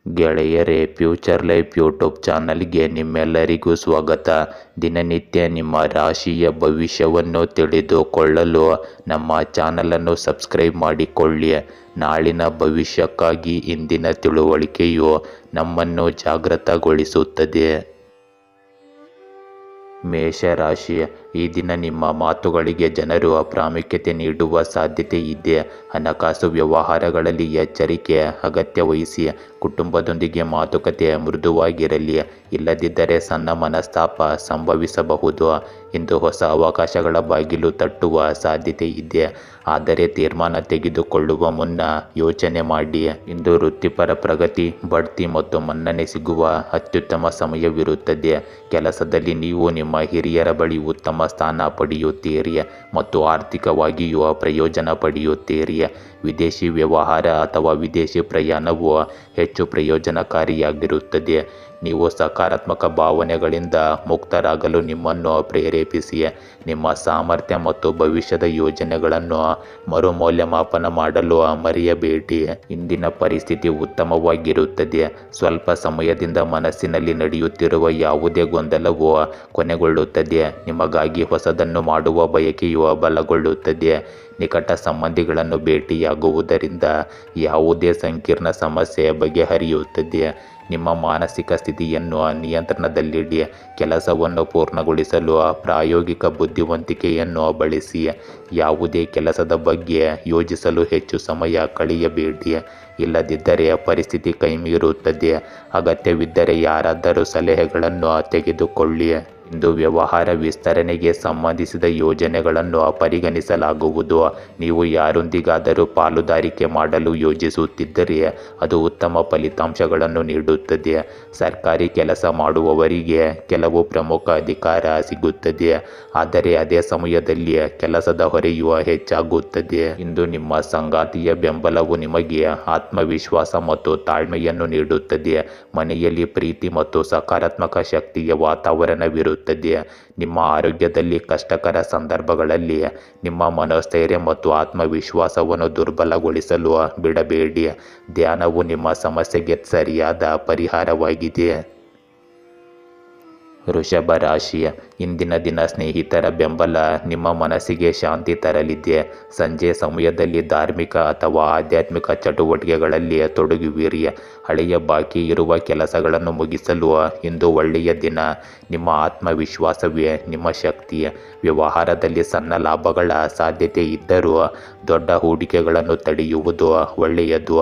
ಗೆಳೆಯರೇ, future life YouTube ಚಾನಲ್ಗೆ ನಿಮ್ಮೆಲ್ಲರಿಗೂ ಸ್ವಾಗತ. ದಿನನಿತ್ಯ ನಿಮ್ಮ ರಾಶಿಯ ಭವಿಷ್ಯವನ್ನು ತಿಳಿದುಕೊಳ್ಳಲು ನಮ್ಮ ಚಾನಲನ್ನು ಸಬ್ಸ್ಕ್ರೈಬ್ ಮಾಡಿಕೊಳ್ಳಿ. ನಾಳಿನ ಭವಿಷ್ಯಕ್ಕಾಗಿ ಇಂದಿನ ತಿಳುವಳಿಕೆಯು ನಮ್ಮನ್ನು ಜಾಗೃತಗೊಳಿಸುತ್ತದೆ. ಮೇಷರಾಶಿ, ಈ ದಿನ ನಿಮ್ಮ ಮಾತುಗಳಿಗೆ ಜನರು ಪ್ರಾಮುಖ್ಯತೆ ನೀಡುವ ಸಾಧ್ಯತೆ ಇದೆ. ಹಣಕಾಸು ವ್ಯವಹಾರಗಳಲ್ಲಿ ಎಚ್ಚರಿಕೆ ಅಗತ್ಯ ವಹಿಸಿ. ಕುಟುಂಬದೊಂದಿಗೆ ಮಾತುಕತೆ ಮೃದುವಾಗಿರಲಿ, ಇಲ್ಲದಿದ್ದರೆ ಸಣ್ಣ ಮನಸ್ತಾಪ ಸಂಭವಿಸಬಹುದು. ಇಂದು ಹೊಸ ಅವಕಾಶಗಳ ಬಾಗಿಲು ತಟ್ಟುವ ಸಾಧ್ಯತೆ ಇದೆ, ಆದರೆ ತೀರ್ಮಾನ ತೆಗೆದುಕೊಳ್ಳುವ ಮುನ್ನ ಯೋಚನೆ ಮಾಡಿ. ಇಂದು ವೃತ್ತಿಪರ ಪ್ರಗತಿ, ಬಡ್ತಿ ಮತ್ತು ಮನ್ನಣೆ ಸಿಗುವ ಅತ್ಯುತ್ತಮ ಸಮಯವಿರುತ್ತದೆ. ಕೆಲಸದಲ್ಲಿ ನೀವು ನಿಮ್ಮ ಹಿರಿಯರ ಬಳಿ ಉತ್ತಮ ಸ್ಥಾನ ಪಡೆಯುತ್ತೀರಿ ಮತ್ತು ಆರ್ಥಿಕವಾಗಿಯೂ ಪ್ರಯೋಜನ ಪಡೆಯುತ್ತೀರಿ. ವಿದೇಶಿ ವ್ಯವಹಾರ ಅಥವಾ ವಿದೇಶಿ ಪ್ರಯಾಣವು ಹೆಚ್ಚು ಪ್ರಯೋಜನಕಾರಿಯಾಗಿರುತ್ತದೆ. ನೀವು ಸಕಾರಾತ್ಮಕ ಭಾವನೆಗಳಿಂದ ಮುಕ್ತರಾಗಲು ನಿಮ್ಮನ್ನು ಪ್ರೇರೇಪಿಸಿ. ನಿಮ್ಮ ಸಾಮರ್ಥ್ಯ ಮತ್ತು ಭವಿಷ್ಯದ ಯೋಜನೆಗಳನ್ನು ಮರುಮೌಲ್ಯಮಾಪನ ಮಾಡಲು ಮರೆಯಬೇಡಿ. ಇಂದಿನ ಪರಿಸ್ಥಿತಿ ಉತ್ತಮವಾಗಿರುತ್ತದೆ. ಸ್ವಲ್ಪ ಸಮಯದಿಂದ ಮನಸ್ಸಿನಲ್ಲಿ ನಡೆಯುತ್ತಿರುವ ಯಾವುದೇ ಗೊಂದಲವು ಕೊನೆಗೊಳ್ಳುತ್ತದೆ. ನಿಮಗಾಗಿ ಹೊಸದನ್ನು ಮಾಡುವ ಬಯಕೆಯು ಬಲಗೊಳ್ಳುತ್ತದೆ. ನಿಕಟ ಸಂಬಂಧಿಗಳನ್ನು ಭೇಟಿಯಾಗುವುದರಿಂದ ಯಾವುದೇ ಸಂಕೀರ್ಣ ಸಮಸ್ಯೆ ಬಗೆಹರಿಯುತ್ತದೆ. ನಿಮ್ಮ ಮಾನಸಿಕ ಸ್ಥಿತಿಯನ್ನು ನಿಯಂತ್ರಣದಲ್ಲಿಡಿ. ಕೆಲಸವನ್ನು ಪೂರ್ಣಗೊಳಿಸಲು ಪ್ರಾಯೋಗಿಕ ಬುದ್ಧಿವಂತಿಕೆಯನ್ನು ಬಳಸಿ. ಯಾವುದೇ ಕೆಲಸದ ಬಗ್ಗೆ ಯೋಚಿಸಲು ಹೆಚ್ಚು ಸಮಯ ಕಳೆಯಬೇಡಿ, ಇಲ್ಲದಿದ್ದರೆ ಪರಿಸ್ಥಿತಿ ಕೈಮೀರುತ್ತದೆ. ಅಗತ್ಯವಿದ್ದರೆ ಯಾರಾದರೂ ಸಲಹೆಗಳನ್ನು ತೆಗೆದುಕೊಳ್ಳಿ. ಇಂದು ವ್ಯವಹಾರ ವಿಸ್ತರಣೆಗೆ ಸಂಬಂಧಿಸಿದ ಯೋಜನೆಗಳನ್ನು ಪರಿಗಣಿಸಲಾಗುವುದು. ನೀವು ಯಾರೊಂದಿಗಾದರೂ ಪಾಲುದಾರಿಕೆ ಮಾಡಲು ಯೋಜಿಸುತ್ತಿದ್ದರೆ ಅದು ಉತ್ತಮ ಫಲಿತಾಂಶಗಳನ್ನು ನೀಡುತ್ತದೆ. ಸರ್ಕಾರಿ ಕೆಲಸ ಮಾಡುವವರಿಗೆ ಕೆಲವು ಪ್ರಮುಖ ಅಧಿಕಾರ ಸಿಗುತ್ತದೆ, ಆದರೆ ಅದೇ ಸಮಯದಲ್ಲಿ ಕೆಲಸದ ಹೊರೆಯು ಹೆಚ್ಚಾಗುತ್ತದೆ. ಇಂದು ನಿಮ್ಮ ಸಂಗಾತಿಯ ಬೆಂಬಲವು ನಿಮಗೆ ಆತ್ಮವಿಶ್ವಾಸ ಮತ್ತು ತಾಳ್ಮೆಯನ್ನು ನೀಡುತ್ತದೆ. ಮನೆಯಲ್ಲಿ ಪ್ರೀತಿ ಮತ್ತು ಸಕಾರಾತ್ಮಕ ಶಕ್ತಿಯ ವಾತಾವರಣವಿರುತ್ತದೆ. ನಿಮ್ಮ ಆರೋಗ್ಯದಲ್ಲಿ ಕಷ್ಟಕರ ಸಂದರ್ಭಗಳಲ್ಲಿ ನಿಮ್ಮ ಮನೋಸ್ಥೈರ್ಯ ಮತ್ತು ಆತ್ಮವಿಶ್ವಾಸವನ್ನು ದುರ್ಬಲಗೊಳಿಸಲು ಬಿಡಬೇಡಿ. ಧ್ಯಾನವು ನಿಮ್ಮ ಸಮಸ್ಯೆಗೆ ಸರಿಯಾದ ಪರಿಹಾರವಾಗಿದೆ. ವೃಷಭ ರಾಶಿ, ಇಂದಿನ ದಿನ ಸ್ನೇಹಿತರ ಬೆಂಬಲ ನಿಮ್ಮ ಮನಸ್ಸಿಗೆ ಶಾಂತಿ ತರಲಿದೆ. ಸಂಜೆ ಸಮಯದಲ್ಲಿ ಧಾರ್ಮಿಕ ಅಥವಾ ಆಧ್ಯಾತ್ಮಿಕ ಚಟುವಟಿಕೆಗಳಲ್ಲಿ ತೊಡಗುವಿರಿ. ಹಳೆಯ ಬಾಕಿ ಇರುವ ಕೆಲಸಗಳನ್ನು ಮುಗಿಸಲು ಇಂದು ಒಳ್ಳೆಯ ದಿನ. ನಿಮ್ಮ ಆತ್ಮವಿಶ್ವಾಸವೇ ನಿಮ್ಮ ಶಕ್ತಿ. ವ್ಯವಹಾರದಲ್ಲಿ ಸಣ್ಣ ಲಾಭಗಳ ಸಾಧ್ಯತೆ ಇದ್ದರೂ ದೊಡ್ಡ ಹೂಡಿಕೆಗಳನ್ನು ತಡೆಯುವುದು ಒಳ್ಳೆಯದು.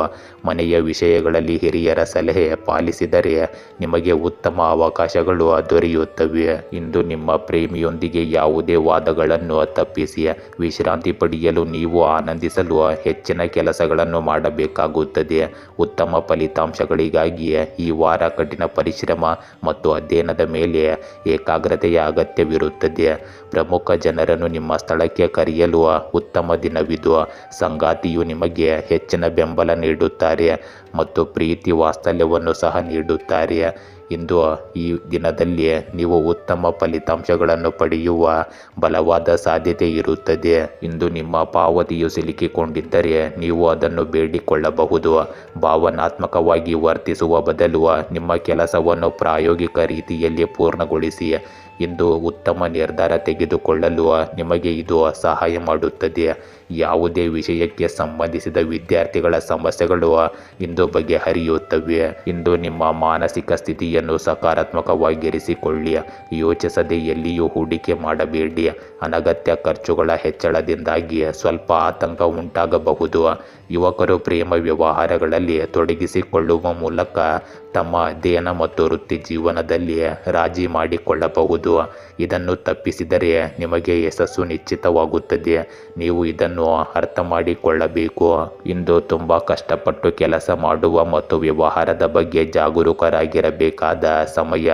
ಮನೆಯ ವಿಷಯಗಳಲ್ಲಿ ಹಿರಿಯರ ಸಲಹೆ ಪಾಲಿಸಿದರೆ ನಿಮಗೆ ಉತ್ತಮ ಅವಕಾಶಗಳು ದೊರೆಯುತ್ತವೆ. ಇಂದು ನಿಮ್ಮ ಪ್ರೇಮಿಯೊಂದಿಗೆ ಯಾವುದೇ ವಾದಗಳನ್ನು ತಪ್ಪಿಸಿ. ವಿಶ್ರಾಂತಿ ಪಡೆಯಲು ನೀವು ಆನಂದಿಸಲು ಹೆಚ್ಚಿನ ಕೆಲಸಗಳನ್ನು ಮಾಡಬೇಕಾಗುತ್ತದೆ. ಉತ್ತಮ ಫಲಿತಾಂಶಗಳಿಗಾಗಿ ಈ ವಾರ ಕಠಿಣ ಪರಿಶ್ರಮ ಮತ್ತು ಅಧ್ಯಯನದ ಮೇಲೆ ಏಕಾಗ್ರತೆಯ ಅಗತ್ಯವಿರುತ್ತದೆ. ಪ್ರಮುಖ ಜನರನ್ನು ನಿಮ್ಮ ಸ್ಥಳಕ್ಕೆ ಕರೆಯಲು ಉತ್ತಮ ದಿನವಿದು. ಸಂಗಾತಿಯು ನಿಮಗೆ ಹೆಚ್ಚಿನ ಬೆಂಬಲ ನೀಡುತ್ತಾರೆ ಮತ್ತು ಪ್ರೀತಿ ವಾತ್ಸಲ್ಯವನ್ನು ಸಹ ನೀಡುತ್ತಾರೆ. ಇಂದು ಈ ದಿನದಲ್ಲಿ ನೀವು ಉತ್ತಮ ಫಲಿತಾಂಶಗಳನ್ನು ಪಡೆಯುವ ಬಲವಾದ ಸಾಧ್ಯತೆ ಇರುತ್ತದೆ. ಇಂದು ನಿಮ್ಮ ಪಾವತಿಯು ಸಿಲುಕಿಕೊಂಡಿದ್ದರೆ ನೀವು ಅದನ್ನು ಬೇಡಿಕೊಳ್ಳಬಹುದು. ಭಾವನಾತ್ಮಕವಾಗಿ ವರ್ತಿಸುವ ಬದಲು ನಿಮ್ಮ ಕೆಲಸವನ್ನು ಪ್ರಾಯೋಗಿಕ ರೀತಿಯಲ್ಲಿ ಪೂರ್ಣಗೊಳಿಸಿ. ಇಂದು ಉತ್ತಮ ನಿರ್ಧಾರ ತೆಗೆದುಕೊಳ್ಳಲು ನಿಮಗೆ ಇದು ಸಹಾಯ ಮಾಡುತ್ತದೆ. ಯಾವುದೇ ವಿಷಯಕ್ಕೆ ಸಂಬಂಧಿಸಿದ ವಿದ್ಯಾರ್ಥಿಗಳ ಸಮಸ್ಯೆಗಳು ಇಂದು ಬಗೆಹರಿಯುತ್ತವೆ. ಇಂದು ನಿಮ್ಮ ಮಾನಸಿಕ ಸ್ಥಿತಿಯನ್ನು ಸಕಾರಾತ್ಮಕವಾಗಿರಿಸಿಕೊಳ್ಳಿ. ಯೋಚಿಸದೆ ಎಲ್ಲಿಯೂ ಹೂಡಿಕೆ ಮಾಡಬೇಡಿ. ಅನಗತ್ಯ ಖರ್ಚುಗಳ ಹೆಚ್ಚಳದಿಂದಾಗಿ ಸ್ವಲ್ಪ ಆತಂಕ ಉಂಟಾಗಬಹುದು. ಯುವಕರು ಪ್ರೇಮ ವ್ಯವಹಾರಗಳಲ್ಲಿ ತೊಡಗಿಸಿಕೊಳ್ಳುವ ಮೂಲಕ ತಮ್ಮ ಅಧ್ಯಯನ ಮತ್ತು ವೃತ್ತಿ ಜೀವನದಲ್ಲಿ ರಾಜಿ ಮಾಡಿಕೊಳ್ಳಬಹುದು. ಇದನ್ನು ತಪ್ಪಿಸಿದರೆ ನಿಮಗೆ ಯಶಸ್ಸು ನಿಶ್ಚಿತವಾಗುತ್ತದೆ. ನೀವು ಇದನ್ನು ಅರ್ಥ ಮಾಡಿಕೊಳ್ಳಬೇಕು. ಇಂದು ತುಂಬ ಕಷ್ಟಪಟ್ಟು ಕೆಲಸ ಮಾಡುವ ಮತ್ತು ವ್ಯವಹಾರದ ಬಗ್ಗೆ ಜಾಗರೂಕರಾಗಿರಬೇಕಾದ ಸಮಯ.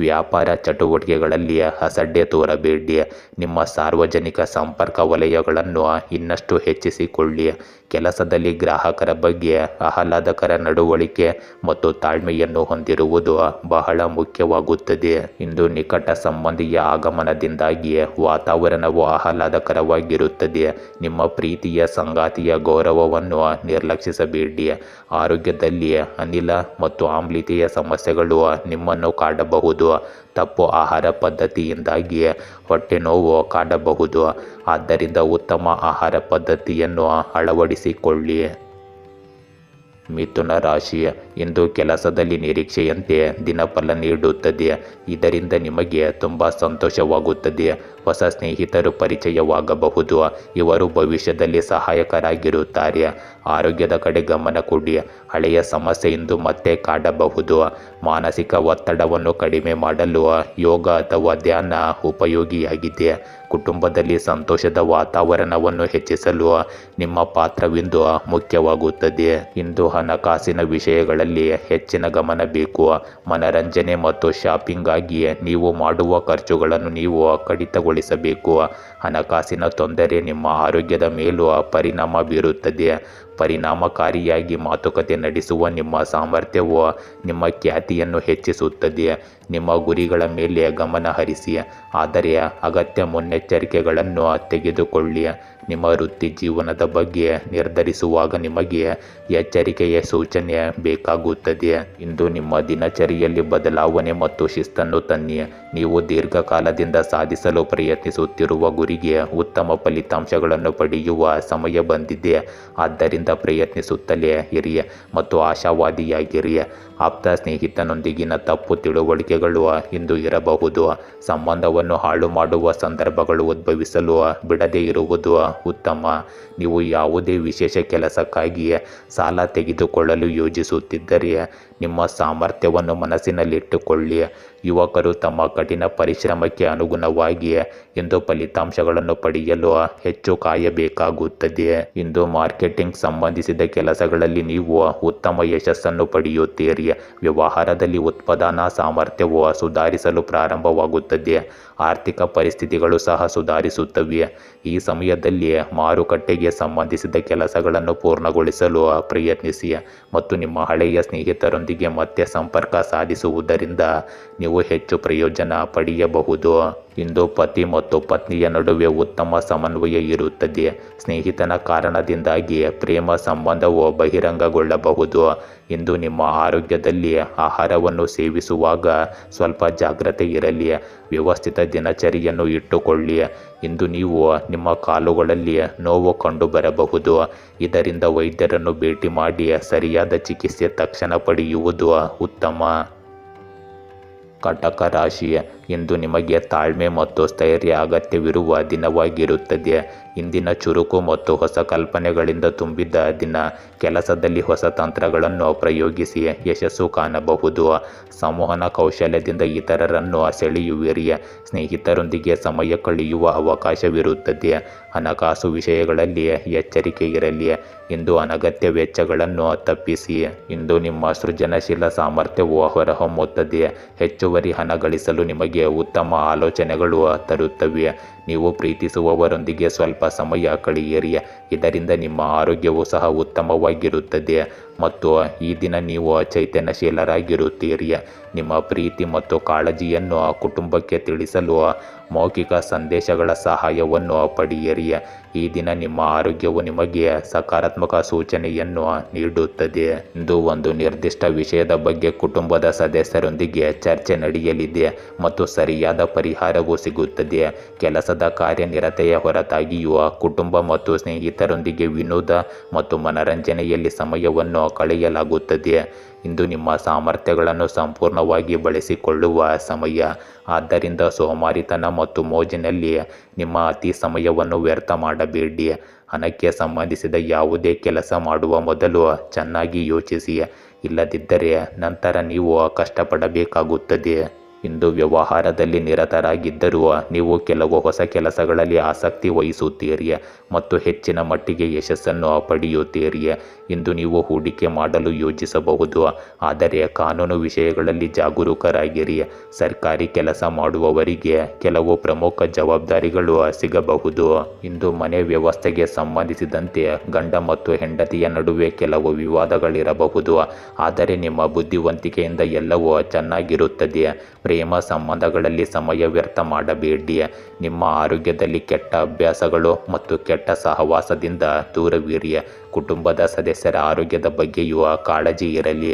ವ್ಯಾಪಾರ ಚಟುವಟಿಕೆಗಳಲ್ಲಿ ಅಸಡ್ಡೆ ತೋರಬೇಡಿ. ನಿಮ್ಮ ಸಾರ್ವಜನಿಕ ಸಂಪರ್ಕ ವಲಯಗಳನ್ನು ಇನ್ನಷ್ಟು ಹೆಚ್ಚಿಸಿಕೊಳ್ಳಿ. ಕೆಲಸದಲ್ಲಿ ಗ್ರಾಹಕರ ಬಗ್ಗೆ ಆಹ್ಲಾದಕರ ನಡವಳಿಕೆ ಮತ್ತು ತಾಳ್ಮೆಯನ್ನು ದಿನಚರಿಯನ್ನು ಹೊಂದಿರುವುದು ಬಹಳ ಮುಖ್ಯವಾಗುತ್ತದೆ. ಇಂದು ನಿಕಟ ಸಂಬಂಧಿಯ ಆಗಮನದಿಂದಾಗಿ ವಾತಾವರಣವು ಆಹ್ಲಾದಕರವಾಗಿರುತ್ತದೆ. ನಿಮ್ಮ ಪ್ರೀತಿಯ ಸಂಗಾತಿಯ ಗೌರವವನ್ನು ನಿರ್ಲಕ್ಷಿಸಬೇಡಿ. ಆರೋಗ್ಯದಲ್ಲಿ ಅನಿಲ ಮತ್ತು ಆಮ್ಲೀಯತೆಯ ಸಮಸ್ಯೆಗಳು ನಿಮ್ಮನ್ನು ಕಾಡಬಹುದು. ತಪ್ಪು ಆಹಾರ ಪದ್ಧತಿಯಿಂದಾಗಿ ಹೊಟ್ಟೆ ನೋವು ಕಾಡಬಹುದು. ಆದ್ದರಿಂದ ಉತ್ತಮ ಆಹಾರ ಪದ್ಧತಿಯನ್ನು ಅಳವಡಿಸಿಕೊಳ್ಳಿ. ಮಿಥುನ ರಾಶಿ, ಇಂದು ಕೆಲಸದಲ್ಲಿ ನಿರೀಕ್ಷೆಯಂತೆ ದಿನಫಲ ನೀಡುತ್ತದೆ. ಇದರಿಂದ ನಿಮಗೆ ತುಂಬ ಸಂತೋಷವಾಗುತ್ತದೆ. ಹೊಸ ಸ್ನೇಹಿತರು ಪರಿಚಯವಾಗಬಹುದು. ಇವರು ಭವಿಷ್ಯದಲ್ಲಿ ಸಹಾಯಕರಾಗಿರುತ್ತಾರೆ. ಆರೋಗ್ಯದ ಕಡೆ ಗಮನ ಕೊಡಿ. ಹಳೆಯ ಸಮಸ್ಯೆ ಇಂದು ಮತ್ತೆ ಕಾಡಬಹುದು. ಮಾನಸಿಕ ಒತ್ತಡವನ್ನು ಕಡಿಮೆ ಮಾಡಲು ಯೋಗ ಅಥವಾ ಧ್ಯಾನ ಉಪಯೋಗಿಯಾಗಿದೆ. ಕುಟುಂಬದಲ್ಲಿ ಸಂತೋಷದ ವಾತಾವರಣವನ್ನು ಹೆಚ್ಚಿಸಲು ನಿಮ್ಮ ಪಾತ್ರವಿಂದು ಮುಖ್ಯವಾಗುತ್ತದೆ. ಇಂದು ಹಣಕಾಸಿನ ವಿಷಯಗಳಲ್ಲಿ ಹೆಚ್ಚಿನ ಗಮನ ಬೇಕು. ಮನರಂಜನೆ ಮತ್ತು ಶಾಪಿಂಗ್ಗಾಗಿ ನೀವು ಮಾಡುವ ಖರ್ಚುಗಳನ್ನು ನೀವು ಕಡಿತಗೊಳಿಸಬೇಕು. ಹಣಕಾಸಿನ ತೊಂದರೆ ನಿಮ್ಮ ಆರೋಗ್ಯದ ಮೇಲೂ ಪರಿಣಾಮ ಬೀರುತ್ತದೆ. ಪರಿಣಾಮಕಾರಿಯಾಗಿ ಮಾತುಕತೆ ನಡೆಸುವ ನಿಮ್ಮ ಸಾಮರ್ಥ್ಯವು ನಿಮ್ಮ ಖ್ಯಾತಿಯನ್ನು ಹೆಚ್ಚಿಸುತ್ತದೆ. ನಿಮ್ಮ ಗುರಿಗಳ ಮೇಲೆ ಗಮನ ಹರಿಸಿ, ಆದರೆ ಅಗತ್ಯ ಮುನ್ನೆಚ್ಚರಿಕೆಗಳನ್ನು ತೆಗೆದುಕೊಳ್ಳಿ. ನಿಮ್ಮ ವೃತ್ತಿ ಜೀವನದ ಬಗ್ಗೆ ನಿರ್ಧರಿಸುವಾಗ ನಿಮಗೆ ಎಚ್ಚರಿಕೆಯ ಸೂಚನೆ ಬೇಕಾಗುತ್ತದೆ. ಇಂದು ನಿಮ್ಮ ದಿನಚರಿಯಲ್ಲಿ ಬದಲಾವಣೆ ಮತ್ತು ಶಿಸ್ತನ್ನು ತನ್ನಿ. ನೀವು ದೀರ್ಘಕಾಲದಿಂದ ಸಾಧಿಸಲು ಪ್ರಯತ್ನಿಸುತ್ತಿರುವ ಗುರಿಗೆ ಉತ್ತಮ ಫಲಿತಾಂಶಗಳನ್ನು ಪಡೆಯುವ ಸಮಯ ಬಂದಿದೆ. ಆದ್ದರಿಂದ ಪ್ರಯತ್ನಿಸುತ್ತಲೇ ಇರಿ ಮತ್ತು ಆಶಾವಾದಿಯಾಗಿರಿ. ಆಪ್ತ ಸ್ನೇಹಿತನೊಂದಿಗಿನ ತಪ್ಪು ತಿಳುವಳಿಕೆಗಳು ಇಂದು ಇರಬಹುದು. ಸಂಬಂಧವನ್ನು ಹಾಳು ಮಾಡುವ ಸಂದರ್ಭಗಳು ಉದ್ಭವಿಸಲು ಬಿಡದೇ ಇರುವುದು ಉತ್ತಮ. ನೀವು ಯಾವುದೇ ವಿಶೇಷ ಕೆಲಸಕ್ಕಾಗಿ ಸಾಲ ತೆಗೆದುಕೊಳ್ಳಲು ಯೋಜಿಸುತ್ತಿದ್ದರೆ ನಿಮ್ಮ ಸಾಮರ್ಥ್ಯವನ್ನು ಮನಸ್ಸಿನಲ್ಲಿಟ್ಟುಕೊಳ್ಳಿ. ಯುವಕರು ತಮ್ಮ ಕಠಿಣ ಪರಿಶ್ರಮಕ್ಕೆ ಅನುಗುಣವಾಗಿ ಇಂದು ಫಲಿತಾಂಶಗಳನ್ನು ಪಡೆಯಲು ಹೆಚ್ಚು ಕಾಯಬೇಕಾಗುತ್ತದೆ. ಇಂದು ಮಾರ್ಕೆಟಿಂಗ್ ಸಂಬಂಧಿಸಿದ ಕೆಲಸಗಳಲ್ಲಿ ನೀವು ಉತ್ತಮ ಯಶಸ್ಸನ್ನು ಪಡೆಯುತ್ತೀರಿ. ವ್ಯವಹಾರದಲ್ಲಿ ಉತ್ಪಾದನಾ ಸಾಮರ್ಥ್ಯವು ಸುಧಾರಿಸಲು ಪ್ರಾರಂಭವಾಗುತ್ತದೆ. ಆರ್ಥಿಕ ಪರಿಸ್ಥಿತಿಗಳು ಸಹ ಸುಧಾರಿಸುತ್ತವೆ. ಈ ಸಮಯದಲ್ಲಿ ಮಾರುಕಟ್ಟೆಗೆ ಸಂಬಂಧಿಸಿದ ಕೆಲಸಗಳನ್ನು ಪೂರ್ಣಗೊಳಿಸಲು ಪ್ರಯತ್ನಿಸಿ ಮತ್ತು ನಿಮ್ಮ ಹಳೆಯ ಸ್ನೇಹಿತರೊಂದಿಗೆ ಮತ್ತೆ ಸಂಪರ್ಕ ಸಾಧಿಸುವುದರಿಂದ ನೀವು ಹೆಚ್ಚು ಪ್ರಯೋಜನ ಪಡೆಯಬಹುದು. ಇಂದು ಪತಿ ಮತ್ತು ಪತ್ನಿಯ ನಡುವೆ ಉತ್ತಮ ಸಮನ್ವಯ ಇರುತ್ತದೆ. ಸ್ನೇಹಿತನ ಕಾರಣದಿಂದಾಗಿ ಪ್ರೇಮ ಸಂಬಂಧವು ಬಹಿರಂಗಗೊಳ್ಳಬಹುದು. ಇಂದು ನಿಮ್ಮ ಆರೋಗ್ಯದಲ್ಲಿ ಆಹಾರವನ್ನು ಸೇವಿಸುವಾಗ ಸ್ವಲ್ಪ ಜಾಗ್ರತೆ ಇರಲಿ. ವ್ಯವಸ್ಥಿತ ದಿನಚರಿಯನ್ನು ಇಟ್ಟುಕೊಳ್ಳಿ. ಇಂದು ನೀವು ನಿಮ್ಮ ಕಾಲುಗಳಲ್ಲಿ ನೋವು ಕಂಡುಬರಬಹುದು. ಇದರಿಂದ ವೈದ್ಯರನ್ನು ಭೇಟಿ ಮಾಡಿ ಸರಿಯಾದ ಚಿಕಿತ್ಸೆ ತಕ್ಷಣ ಪಡೆಯುವುದು ಉತ್ತಮ. ಕಟಕ ರಾಶಿ, ಇಂದು ನಿಮಗೆ ತಾಳ್ಮೆ ಮತ್ತು ಸ್ಥೈರ್ಯ ಅಗತ್ಯವಿರುವ ದಿನವಾಗಿರುತ್ತದೆ. ಇಂದಿನ ಚುರುಕು ಮತ್ತು ಹೊಸ ಕಲ್ಪನೆಗಳಿಂದ ತುಂಬಿದ ದಿನ. ಕೆಲಸದಲ್ಲಿ ಹೊಸ ತಂತ್ರಗಳನ್ನು ಪ್ರಯೋಗಿಸಿ ಯಶಸ್ಸು ಕಾಣಬಹುದು. ಸಂವಹನ ಕೌಶಲ್ಯದಿಂದ ಇತರರನ್ನು ಸೆಳೆಯುವಿರಿ. ಸ್ನೇಹಿತರೊಂದಿಗೆ ಸಮಯ ಕಳೆಯುವ ಅವಕಾಶವಿರುತ್ತದೆ. ಹಣಕಾಸು ವಿಷಯಗಳಲ್ಲಿ ಎಚ್ಚರಿಕೆ ಇರಲಿ. ಇಂದು ಅನಗತ್ಯ ವೆಚ್ಚಗಳನ್ನು ತಪ್ಪಿಸಿ. ಇಂದು ನಿಮ್ಮ ಸೃಜನಶೀಲ ಸಾಮರ್ಥ್ಯವು ಹೊರಹೊಮ್ಮುತ್ತದೆ. ಹೆಚ್ಚುವರಿ ಹಣ ಗಳಿಸಲು ನಿಮಗೆ ಉತ್ತಮ ಆಲೋಚನೆಗಳು ತರುತ್ತವೆ. ನೀವು ಪ್ರೀತಿಸುವವರೊಂದಿಗೆ ಸ್ವಲ್ಪ ಸಮಯ ಕಳೆಯಿರಿ. ಇದರಿಂದ ನಿಮ್ಮ ಆರೋಗ್ಯವು ಸಹ ಉತ್ತಮವಾಗಿರುತ್ತದೆ ಮತ್ತು ಈ ದಿನ ನೀವು ಚೈತನ್ಯಶೀಲರಾಗಿರುತ್ತೀರಿ. ನಿಮ್ಮ ಪ್ರೀತಿ ಮತ್ತು ಕಾಳಜಿಯನ್ನು ಕುಟುಂಬಕ್ಕೆ ತಿಳಿಸಲು ಮೌಖಿಕ ಸಂದೇಶಗಳ ಸಹಾಯವನ್ನು ಪಡೆಯಿರಿ. ಈ ದಿನ ನಿಮ್ಮ ಆರೋಗ್ಯವು ನಿಮಗೆ ಸಕಾರಾತ್ಮಕ ಸೂಚನೆಯನ್ನು ನೀಡುತ್ತದೆ. ಇಂದು ಒಂದು ನಿರ್ದಿಷ್ಟ ವಿಷಯದ ಬಗ್ಗೆ ಕುಟುಂಬದ ಸದಸ್ಯರೊಂದಿಗೆ ಚರ್ಚೆ ನಡೆಯಲಿದೆ ಮತ್ತು ಸರಿಯಾದ ಪರಿಹಾರವೂ ಸಿಗುತ್ತದೆ. ಕೆಲಸದ ಕಾರ್ಯನಿರತೆಯ ಹೊರತಾಗಿಯೂ ಕುಟುಂಬ ಮತ್ತು ಸ್ನೇಹಿತರೊಂದಿಗೆ ವಿನೋದ ಮತ್ತು ಮನರಂಜನೆಯಲ್ಲಿ ಸಮಯವನ್ನು ಕಳೆಯಲಾಗುತ್ತದೆ. ಇಂದು ನಿಮ್ಮ ಸಾಮರ್ಥ್ಯಗಳನ್ನು ಸಂಪೂರ್ಣವಾಗಿ ಬಳಸಿಕೊಳ್ಳುವ ಸಮಯ. ಆದ್ದರಿಂದ ಸೋಮಾರಿತನ ಮತ್ತು ಮೋಜಿನಲ್ಲಿ ನಿಮ್ಮ ಅತಿ ಸಮಯವನ್ನು ವ್ಯರ್ಥ ಮಾಡಬೇಡಿ. ಹಣಕ್ಕೆ ಸಂಬಂಧಿಸಿದ ಯಾವುದೇ ಕೆಲಸ ಮಾಡುವ ಮೊದಲು ಚೆನ್ನಾಗಿ ಯೋಚಿಸಿ. ಇಲ್ಲದಿದ್ದರೆ ನಂತರ ನೀವು ಕಷ್ಟಪಡಬೇಕಾಗುತ್ತದೆ. ಇಂದು ವ್ಯವಹಾರದಲ್ಲಿ ನಿರತರಾಗಿದ್ದರೂ ನೀವು ಕೆಲವು ಹೊಸ ಕೆಲಸಗಳಲ್ಲಿ ಆಸಕ್ತಿ ವಹಿಸುತ್ತೀರಿ ಮತ್ತು ಹೆಚ್ಚಿನ ಮಟ್ಟಿಗೆ ಯಶಸ್ಸನ್ನು ಪಡೆಯುತ್ತೀರಿ. ಇಂದು ನೀವು ಹೂಡಿಕೆ ಮಾಡಲು ಯೋಜಿಸಬಹುದು, ಆದರೆ ಕಾನೂನು ವಿಷಯಗಳಲ್ಲಿ ಜಾಗರೂಕರಾಗಿರಿ. ಸರ್ಕಾರಿ ಕೆಲಸ ಮಾಡುವವರಿಗೆ ಕೆಲವು ಪ್ರಮುಖ ಜವಾಬ್ದಾರಿಗಳು ಸಿಗಬಹುದು. ಇಂದು ಮನೆ ವ್ಯವಸ್ಥೆಗೆ ಸಂಬಂಧಿಸಿದಂತೆ ಗಂಡ ಮತ್ತು ಹೆಂಡತಿಯ ನಡುವೆ ಕೆಲವು ವಿವಾದಗಳಿರಬಹುದು, ಆದರೆ ನಿಮ್ಮ ಬುದ್ಧಿವಂತಿಕೆಯಿಂದ ಎಲ್ಲವೂ ಚೆನ್ನಾಗಿರುತ್ತದೆ. ಪ್ರೇಮ ಸಂಬಂಧಗಳಲ್ಲಿ ಸಮಯ ವ್ಯರ್ಥ ಮಾಡಬೇಡಿ. ನಿಮ್ಮ ಆರೋಗ್ಯದಲ್ಲಿ ಕೆಟ್ಟ ಅಭ್ಯಾಸಗಳು ಮತ್ತು ಕೆಟ್ಟ ಸಹವಾಸದಿಂದ ದೂರವಿರಿ. ಕುಟುಂಬದ ಸದಸ್ಯರ ಆರೋಗ್ಯದ ಬಗ್ಗೆಯೂ ಕಾಳಜಿ ಇರಲಿ.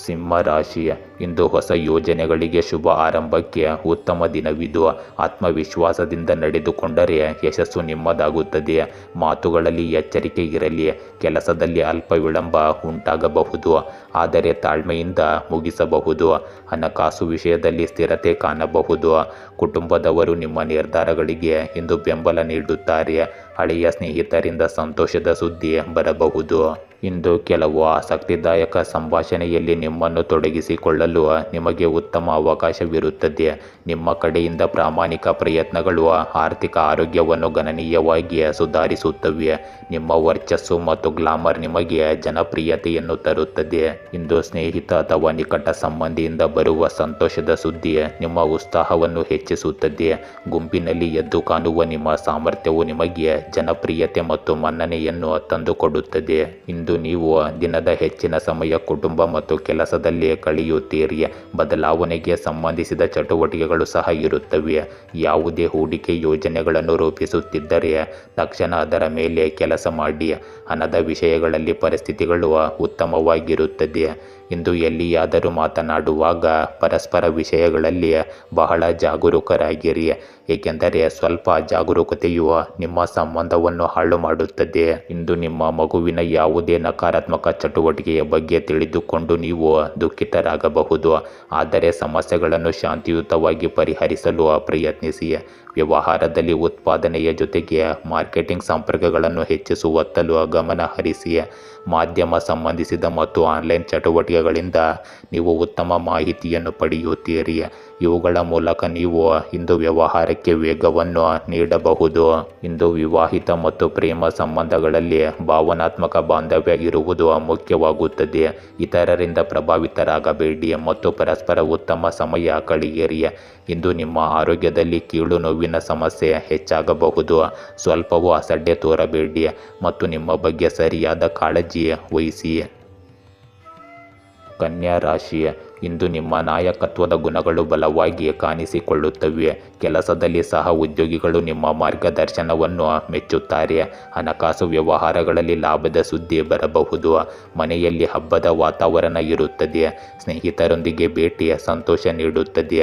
ಸಿಂಹ ರಾಶಿ, ಇಂದು ಹೊಸ ಯೋಜನೆಗಳಿಗೆ ಶುಭ ಆರಂಭಕ್ಕೆ ಉತ್ತಮ ದಿನವಿದು. ಆತ್ಮವಿಶ್ವಾಸದಿಂದ ನಡೆದುಕೊಂಡರೆ ಯಶಸ್ಸು ನಿಮ್ಮದಾಗುತ್ತದೆ. ಮಾತುಗಳಲ್ಲಿ ಎಚ್ಚರಿಕೆ ಇರಲಿ. ಕೆಲಸದಲ್ಲಿ ಅಲ್ಪ ವಿಳಂಬ ಉಂಟಾಗಬಹುದು, ಆದರೆ ತಾಳ್ಮೆಯಿಂದ ಮುಗಿಸಬಹುದು. ಹಣಕಾಸು ವಿಷಯದಲ್ಲಿ ಸ್ಥಿರತೆ ಕಾಣಬಹುದು. ಕುಟುಂಬದವರು ನಿಮ್ಮ ನಿರ್ಧಾರಗಳಿಗೆ ಇಂದು ಬೆಂಬಲ ನೀಡುತ್ತಾರೆ. ಹಳೆಯ ಸ್ನೇಹಿತರಿಂದ ಸಂತೋಷದ ಸುದ್ದಿ ಬರಬಹುದು. ಇಂದು ಕೆಲವು ಆಸಕ್ತಿದಾಯಕ ಸಂಭಾಷಣೆಯಲ್ಲಿ ನಿಮ್ಮನ್ನು ತೊಡಗಿಸಿಕೊಳ್ಳಲು ನಿಮಗೆ ಉತ್ತಮ ಅವಕಾಶವಿರುತ್ತದೆ. ನಿಮ್ಮ ಕಡೆಯಿಂದ ಪ್ರಾಮಾಣಿಕ ಪ್ರಯತ್ನಗಳು ಆರ್ಥಿಕ ಆರೋಗ್ಯವನ್ನು ಗಣನೀಯವಾಗಿ ಸುಧಾರಿಸುತ್ತವೆ. ನಿಮ್ಮ ವರ್ಚಸ್ಸು ಮತ್ತು ಗ್ಲಾಮರ್ ನಿಮಗೆ ಜನಪ್ರಿಯತೆಯನ್ನು ತರುತ್ತದೆ. ಇಂದು ಸ್ನೇಹಿತ ಅಥವಾ ನಿಕಟ ಸಂಬಂಧಿಯಿಂದ ಬರುವ ಸಂತೋಷದ ಸುದ್ದಿ ನಿಮ್ಮ ಉತ್ಸಾಹವನ್ನು ಹೆಚ್ಚಿಸುತ್ತದೆ. ಗುಂಪಿನಲ್ಲಿ ಎದ್ದು ಕಾಣುವ ನಿಮ್ಮ ಸಾಮರ್ಥ್ಯವು ನಿಮಗೆ ಜನಪ್ರಿಯತೆ ಮತ್ತು ಮನ್ನಣೆಯನ್ನು ತಂದುಕೊಡುತ್ತದೆ. ಇಂದು ನೀವು ದಿನದ ಹೆಚ್ಚಿನ ಸಮಯ ಕುಟುಂಬ ಮತ್ತು ಕೆಲಸದಲ್ಲಿ ಕಳೆಯುತ್ತೀರಿ. ಬದಲಾವಣೆಗೆ ಸಂಬಂಧಿಸಿದ ಚಟುವಟಿಕೆಗಳು ಸಹ ಇರುತ್ತವೆ. ಯಾವುದೇ ಹೂಡಿಕೆ ಯೋಜನೆಗಳನ್ನು ರೂಪಿಸುತ್ತಿದ್ದರೆ ತಕ್ಷಣ ಅದರ ಮೇಲೆ ಕೆಲಸ ಮಾಡಿ. ಹಣದ ವಿಷಯಗಳಲ್ಲಿ ಪರಿಸ್ಥಿತಿಗಳು ಉತ್ತಮವಾಗಿರುತ್ತದೆ. ಇಂದು ಎಲ್ಲಿಯಾದರೂ ಮಾತನಾಡುವಾಗ ಪರಸ್ಪರ ವಿಷಯಗಳಲ್ಲಿ ಬಹಳ ಜಾಗರೂಕರಾಗಿರಿ, ಏಕೆಂದರೆ ಸ್ವಲ್ಪ ಅಜಾಗರೂಕತೆಯು ನಿಮ್ಮ ಸಂಬಂಧವನ್ನು ಹಾಳು ಮಾಡುತ್ತದೆ. ಇಂದು ನಿಮ್ಮ ಮಗುವಿನ ಯಾವುದೇ ನಕಾರಾತ್ಮಕ ಚಟುವಟಿಕೆಯ ಬಗ್ಗೆ ತಿಳಿದುಕೊಂಡು ನೀವು ದುಃಖಿತರಾಗಬಹುದು, ಆದರೆ ಸಮಸ್ಯೆಗಳನ್ನು ಶಾಂತಿಯುತವಾಗಿ ಪರಿಹರಿಸಲು ಪ್ರಯತ್ನಿಸಿ. ವ್ಯವಹಾರದಲ್ಲಿ ಉತ್ಪಾದನೆಯ ಜೊತೆಗೆ ಮಾರ್ಕೆಟಿಂಗ್ ಸಂಪರ್ಕಗಳನ್ನು ಹೆಚ್ಚಿಸುವತ್ತಲೂ ಗಮನ ಹರಿಸಿ. ಮಾಧ್ಯಮ ಸಂಬಂಧಿಸಿದ ಮತ್ತು ಆನ್ಲೈನ್ ಚಟುವಟಿಕೆಗಳಿಂದ ನೀವು ಉತ್ತಮ ಮಾಹಿತಿಯನ್ನು ಪಡೆಯುತ್ತೀರಿ. ಇವುಗಳ ಮೂಲಕ ನೀವು ಇಂದು ವ್ಯವಹಾರಕ್ಕೆ ವೇಗವನ್ನು ನೀಡಬಹುದು. ಇಂದು ವಿವಾಹಿತ ಮತ್ತು ಪ್ರೇಮ ಸಂಬಂಧಗಳಲ್ಲಿ ಭಾವನಾತ್ಮಕ ಬಾಂಧವ್ಯ ಇರುವುದು ಮುಖ್ಯವಾಗುತ್ತದೆ. ಇತರರಿಂದ ಪ್ರಭಾವಿತರಾಗಬೇಡಿ ಮತ್ತು ಪರಸ್ಪರ ಉತ್ತಮ ಸಮಯ ಕಳೆಯಿರಿ. ಇಂದು ನಿಮ್ಮ ಆರೋಗ್ಯದಲ್ಲಿ ಕೀಳು ನೋವಿನ ಸಮಸ್ಯೆ ಹೆಚ್ಚಾಗಬಹುದು. ಸ್ವಲ್ಪವೂ ಅಸಡ್ಡೆ ತೋರಬೇಡಿ ಮತ್ತು ನಿಮ್ಮ ಬಗ್ಗೆ ಸರಿಯಾದ ಕಾಳಜಿ ವಹಿಸಿ. ಕನ್ಯಾ ರಾಶಿ, ಇಂದು ನಿಮ್ಮ ನಾಯಕತ್ವದ ಗುಣಗಳು ಬಲವಾಗಿ ಕಾಣಿಸಿಕೊಳ್ಳುತ್ತವೆ. ಕೆಲಸದಲ್ಲಿ ಸಹ ಉದ್ಯೋಗಿಗಳು ನಿಮ್ಮ ಮಾರ್ಗದರ್ಶನವನ್ನು ಮೆಚ್ಚುತ್ತಾರೆ. ಹಣಕಾಸು ವ್ಯವಹಾರಗಳಲ್ಲಿ ಲಾಭದ ಸುದ್ದಿ ಬರಬಹುದು. ಮನೆಯಲ್ಲಿ ಹಬ್ಬದ ವಾತಾವರಣ ಇರುತ್ತದೆ. ಸ್ನೇಹಿತರೊಂದಿಗೆ ಭೇಟಿ ಸಂತೋಷ ನೀಡುತ್ತದೆ.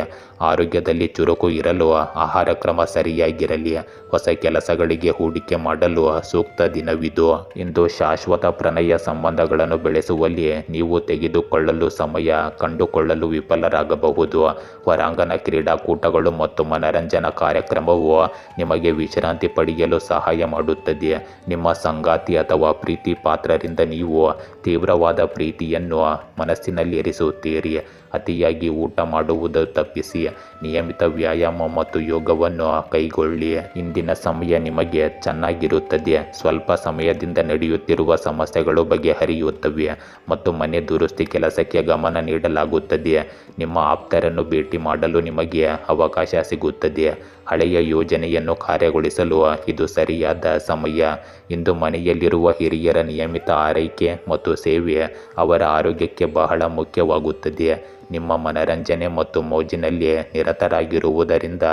ಆರೋಗ್ಯದಲ್ಲಿ ಚುರುಕು ಇರಲು ಆಹಾರ ಕ್ರಮ ಸರಿಯಾಗಿರಲಿ. ಹೊಸ ಕೆಲಸಗಳಿಗೆ ಹೂಡಿಕೆ ಮಾಡಲು ಸೂಕ್ತ ದಿನವಿದು. ಇಂದು ಶಾಶ್ವತ ಪ್ರಣಯ ಸಂಬಂಧಗಳನ್ನು ಬೆಳೆಸುವಲ್ಲಿ ನೀವು ತೆಗೆದುಕೊಳ್ಳಲು ಸಮಯ ಕಂಡುಕೊಳ್ಳಲು ವಿಫಲರಾಗಬಹುದು. ಹೊರಾಂಗಣ ಕ್ರೀಡಾಕೂಟಗಳು ಮತ್ತು ಮನರಂಜನಾ ಕಾರ್ಯಕ್ರಮವು ನಿಮಗೆ ವಿಶ್ರಾಂತಿ ಪಡೆಯಲು ಸಹಾಯ ಮಾಡುತ್ತದೆ. ನಿಮ್ಮ ಸಂಗಾತಿ ಅಥವಾ ಪ್ರೀತಿ ಪಾತ್ರರಿಂದ ನೀವು ತೀವ್ರವಾದ ಪ್ರೀತಿಯನ್ನು ಮನಸ್ಸಿನಲ್ಲಿ ಇರಿಸುತ್ತೀರಿ. ಅತಿಯಾಗಿ ಊಟ ಮಾಡುವುದು ತಪ್ಪಿಸಿ. ನಿಯಮಿತ ವ್ಯಾಯಾಮ ಮತ್ತು ಯೋಗವನ್ನು ಕೈಗೊಳ್ಳಿ. ಇಂದಿನ ಸಮಯ ನಿಮಗೆ ಚೆನ್ನಾಗಿರುತ್ತದೆ. ಸ್ವಲ್ಪ ಸಮಯದಿಂದ ನಡೆಯುತ್ತಿರುವ ಸಮಸ್ಯೆಗಳು ಬಗೆಹರಿಯುತ್ತವೆ ಮತ್ತು ಮನೆ ದುರಸ್ತಿ ಕೆಲಸಕ್ಕೆ ಗಮನ ನೀಡಲಾಗುತ್ತದೆ. ನಿಮ್ಮ ಆಪ್ತರನ್ನು ಭೇಟಿ ಮಾಡಲು ನಿಮಗೆ ಅವಕಾಶ ಸಿಗುತ್ತದೆ. ಹಳೆಯ ಯೋಜನೆಯನ್ನು ಕಾರ್ಯಗೊಳಿಸಲು ಇದು ಸರಿಯಾದ ಸಮಯ. ಇಂದು ಮನೆಯಲ್ಲಿರುವ ಹಿರಿಯರ ನಿಯಮಿತ ಆರೈಕೆ ಮತ್ತು ಸೇವೆ ಅವರ ಆರೋಗ್ಯಕ್ಕೆ ಬಹಳ ಮುಖ್ಯವಾಗುತ್ತದೆ. ನಿಮ್ಮ ಮನರಂಜನೆ ಮತ್ತು ಮೋಜಿನಲ್ಲಿ ನಿರತರಾಗಿರುವುದರಿಂದ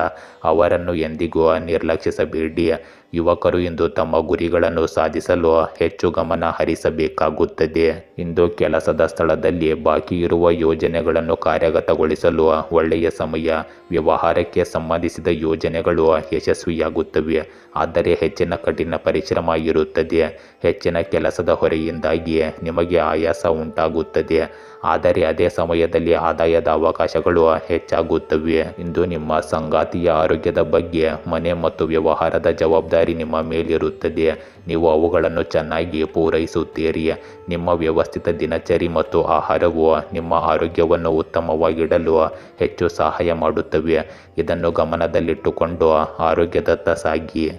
ಅವರನ್ನು ಎಂದಿಗೂ ನಿರ್ಲಕ್ಷಿಸಬೇಡಿ. ಯುವಕರು ಇಂದು ತಮ್ಮ ಗುರಿಗಳನ್ನು ಸಾಧಿಸಲು ಹೆಚ್ಚು ಗಮನ ಹರಿಸಬೇಕಾಗುತ್ತದೆ. ಇಂದು ಕೆಲಸದ ಸ್ಥಳದಲ್ಲಿ ಬಾಕಿ ಇರುವ ಯೋಜನೆಗಳನ್ನು ಕಾರ್ಯಗತಗೊಳಿಸಲು ಒಳ್ಳೆಯ ಸಮಯ. ವ್ಯವಹಾರಕ್ಕೆ ಸಂಬಂಧಿಸಿದ ಯೋಜನೆಗಳು ಯಶಸ್ವಿಯಾಗುತ್ತವೆ, ಆದರೆ ಹೆಚ್ಚಿನ ಕಠಿಣ ಪರಿಶ್ರಮ ಇರುತ್ತದೆ. ಹೆಚ್ಚಿನ ಕೆಲಸದ ಹೊರೆಯಿಂದಾಗಿ ನಿಮಗೆ ಆಯಾಸ ಉಂಟಾಗುತ್ತದೆ, ಆದರೆ ಅದೇ ಸಮಯದಲ್ಲಿ ಆದಾಯದ ಅವಕಾಶಗಳು ಹೆಚ್ಚಾಗುತ್ತವೆ. ಇಂದು ನಿಮ್ಮ ಸಂಗಾತಿಯ ಆರೋಗ್ಯದ ಬಗ್ಗೆ ಮನೆ ಮತ್ತು ವ್ಯವಹಾರದ ಜವಾಬ್ದಾರಿ ನಿಮ್ಮ ಮೇಲಿರುತ್ತದೆ. ನೀವು ಅವುಗಳನ್ನು ಚೆನ್ನಾಗಿ ಪೂರೈಸುತ್ತೀರಿ. ನಿಮ್ಮ ವ್ಯವಸ್ಥಿತ ದಿನಚರಿ ಮತ್ತು ಆಹಾರವು ನಿಮ್ಮ ಆರೋಗ್ಯವನ್ನು ಉತ್ತಮವಾಗಿಡಲು ಹೆಚ್ಚು ಸಹಾಯ ಮಾಡುತ್ತವೆ. ಇದನ್ನು ಗಮನದಲ್ಲಿಟ್ಟುಕೊಂಡು ಆರೋಗ್ಯದತ್ತ ಸಾಗಿ.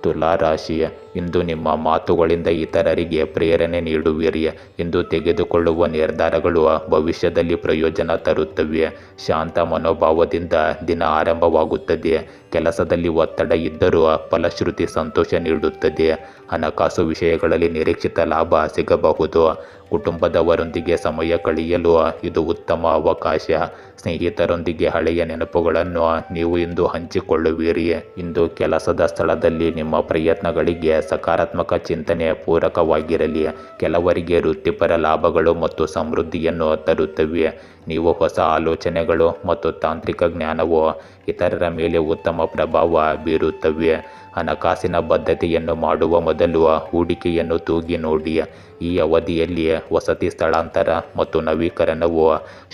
ತುಲಾ ರಾಶಿ, ಇಂದು ನಿಮ್ಮ ಮಾತುಗಳಿಂದ ಇತರರಿಗೆ ಪ್ರೇರಣೆ ನೀಡುವಿರಿ. ಇಂದು ತೆಗೆದುಕೊಳ್ಳುವ ನಿರ್ಧಾರಗಳು ಭವಿಷ್ಯದಲ್ಲಿ ಪ್ರಯೋಜನ ತರುತ್ತವೆ. ಶಾಂತ ಮನೋಭಾವದಿಂದ ದಿನ ಆರಂಭವಾಗುತ್ತದೆ. ಕೆಲಸದಲ್ಲಿ ಒತ್ತಡ ಇದ್ದರೂ ಫಲಶ್ರುತಿ ಸಂತೋಷ ನೀಡುತ್ತದೆ. ಹಣಕಾಸು ವಿಷಯಗಳಲ್ಲಿ ನಿರೀಕ್ಷಿತ ಲಾಭ ಸಿಗಬಹುದು. ಕುಟುಂಬದವರೊಂದಿಗೆ ಸಮಯ ಕಳೆಯಲು ಇದು ಉತ್ತಮ ಅವಕಾಶ. ಸ್ನೇಹಿತರೊಂದಿಗೆ ಹಳೆಯ ನೆನಪುಗಳನ್ನು ನೀವು ಇಂದು ಹಂಚಿಕೊಳ್ಳುವಿರಿ. ಇಂದು ಕೆಲಸದ ಸ್ಥಳದಲ್ಲಿ ನಿಮ್ಮ ಪ್ರಯತ್ನಗಳಿಗೆ ಸಕಾರಾತ್ಮಕ ಚಿಂತನೆ ಪೂರಕವಾಗಿರಲಿ. ಕೆಲವರಿಗೆ ವೃತ್ತಿಪರ ಲಾಭಗಳು ಮತ್ತು ಸಮೃದ್ಧಿಯನ್ನು ತರುತ್ತವೆ. ನೀವು ಹೊಸ ಆಲೋಚನೆಗಳು ಮತ್ತು ತಾಂತ್ರಿಕ ಜ್ಞಾನವು ಇತರರ ಮೇಲೆ ಉತ್ತಮ ಪ್ರಭಾವ ಬೀರುತ್ತವೆ. ಹಣಕಾಸಿನ ಬದ್ಧತೆಯನ್ನು ಮಾಡುವ ಮೊದಲು ಹೂಡಿಕೆಯನ್ನು ತೂಗಿ ನೋಡಿ. ಈ ಅವಧಿಯಲ್ಲಿ ವಸತಿ ಸ್ಥಳಾಂತರ ಮತ್ತು ನವೀಕರಣವು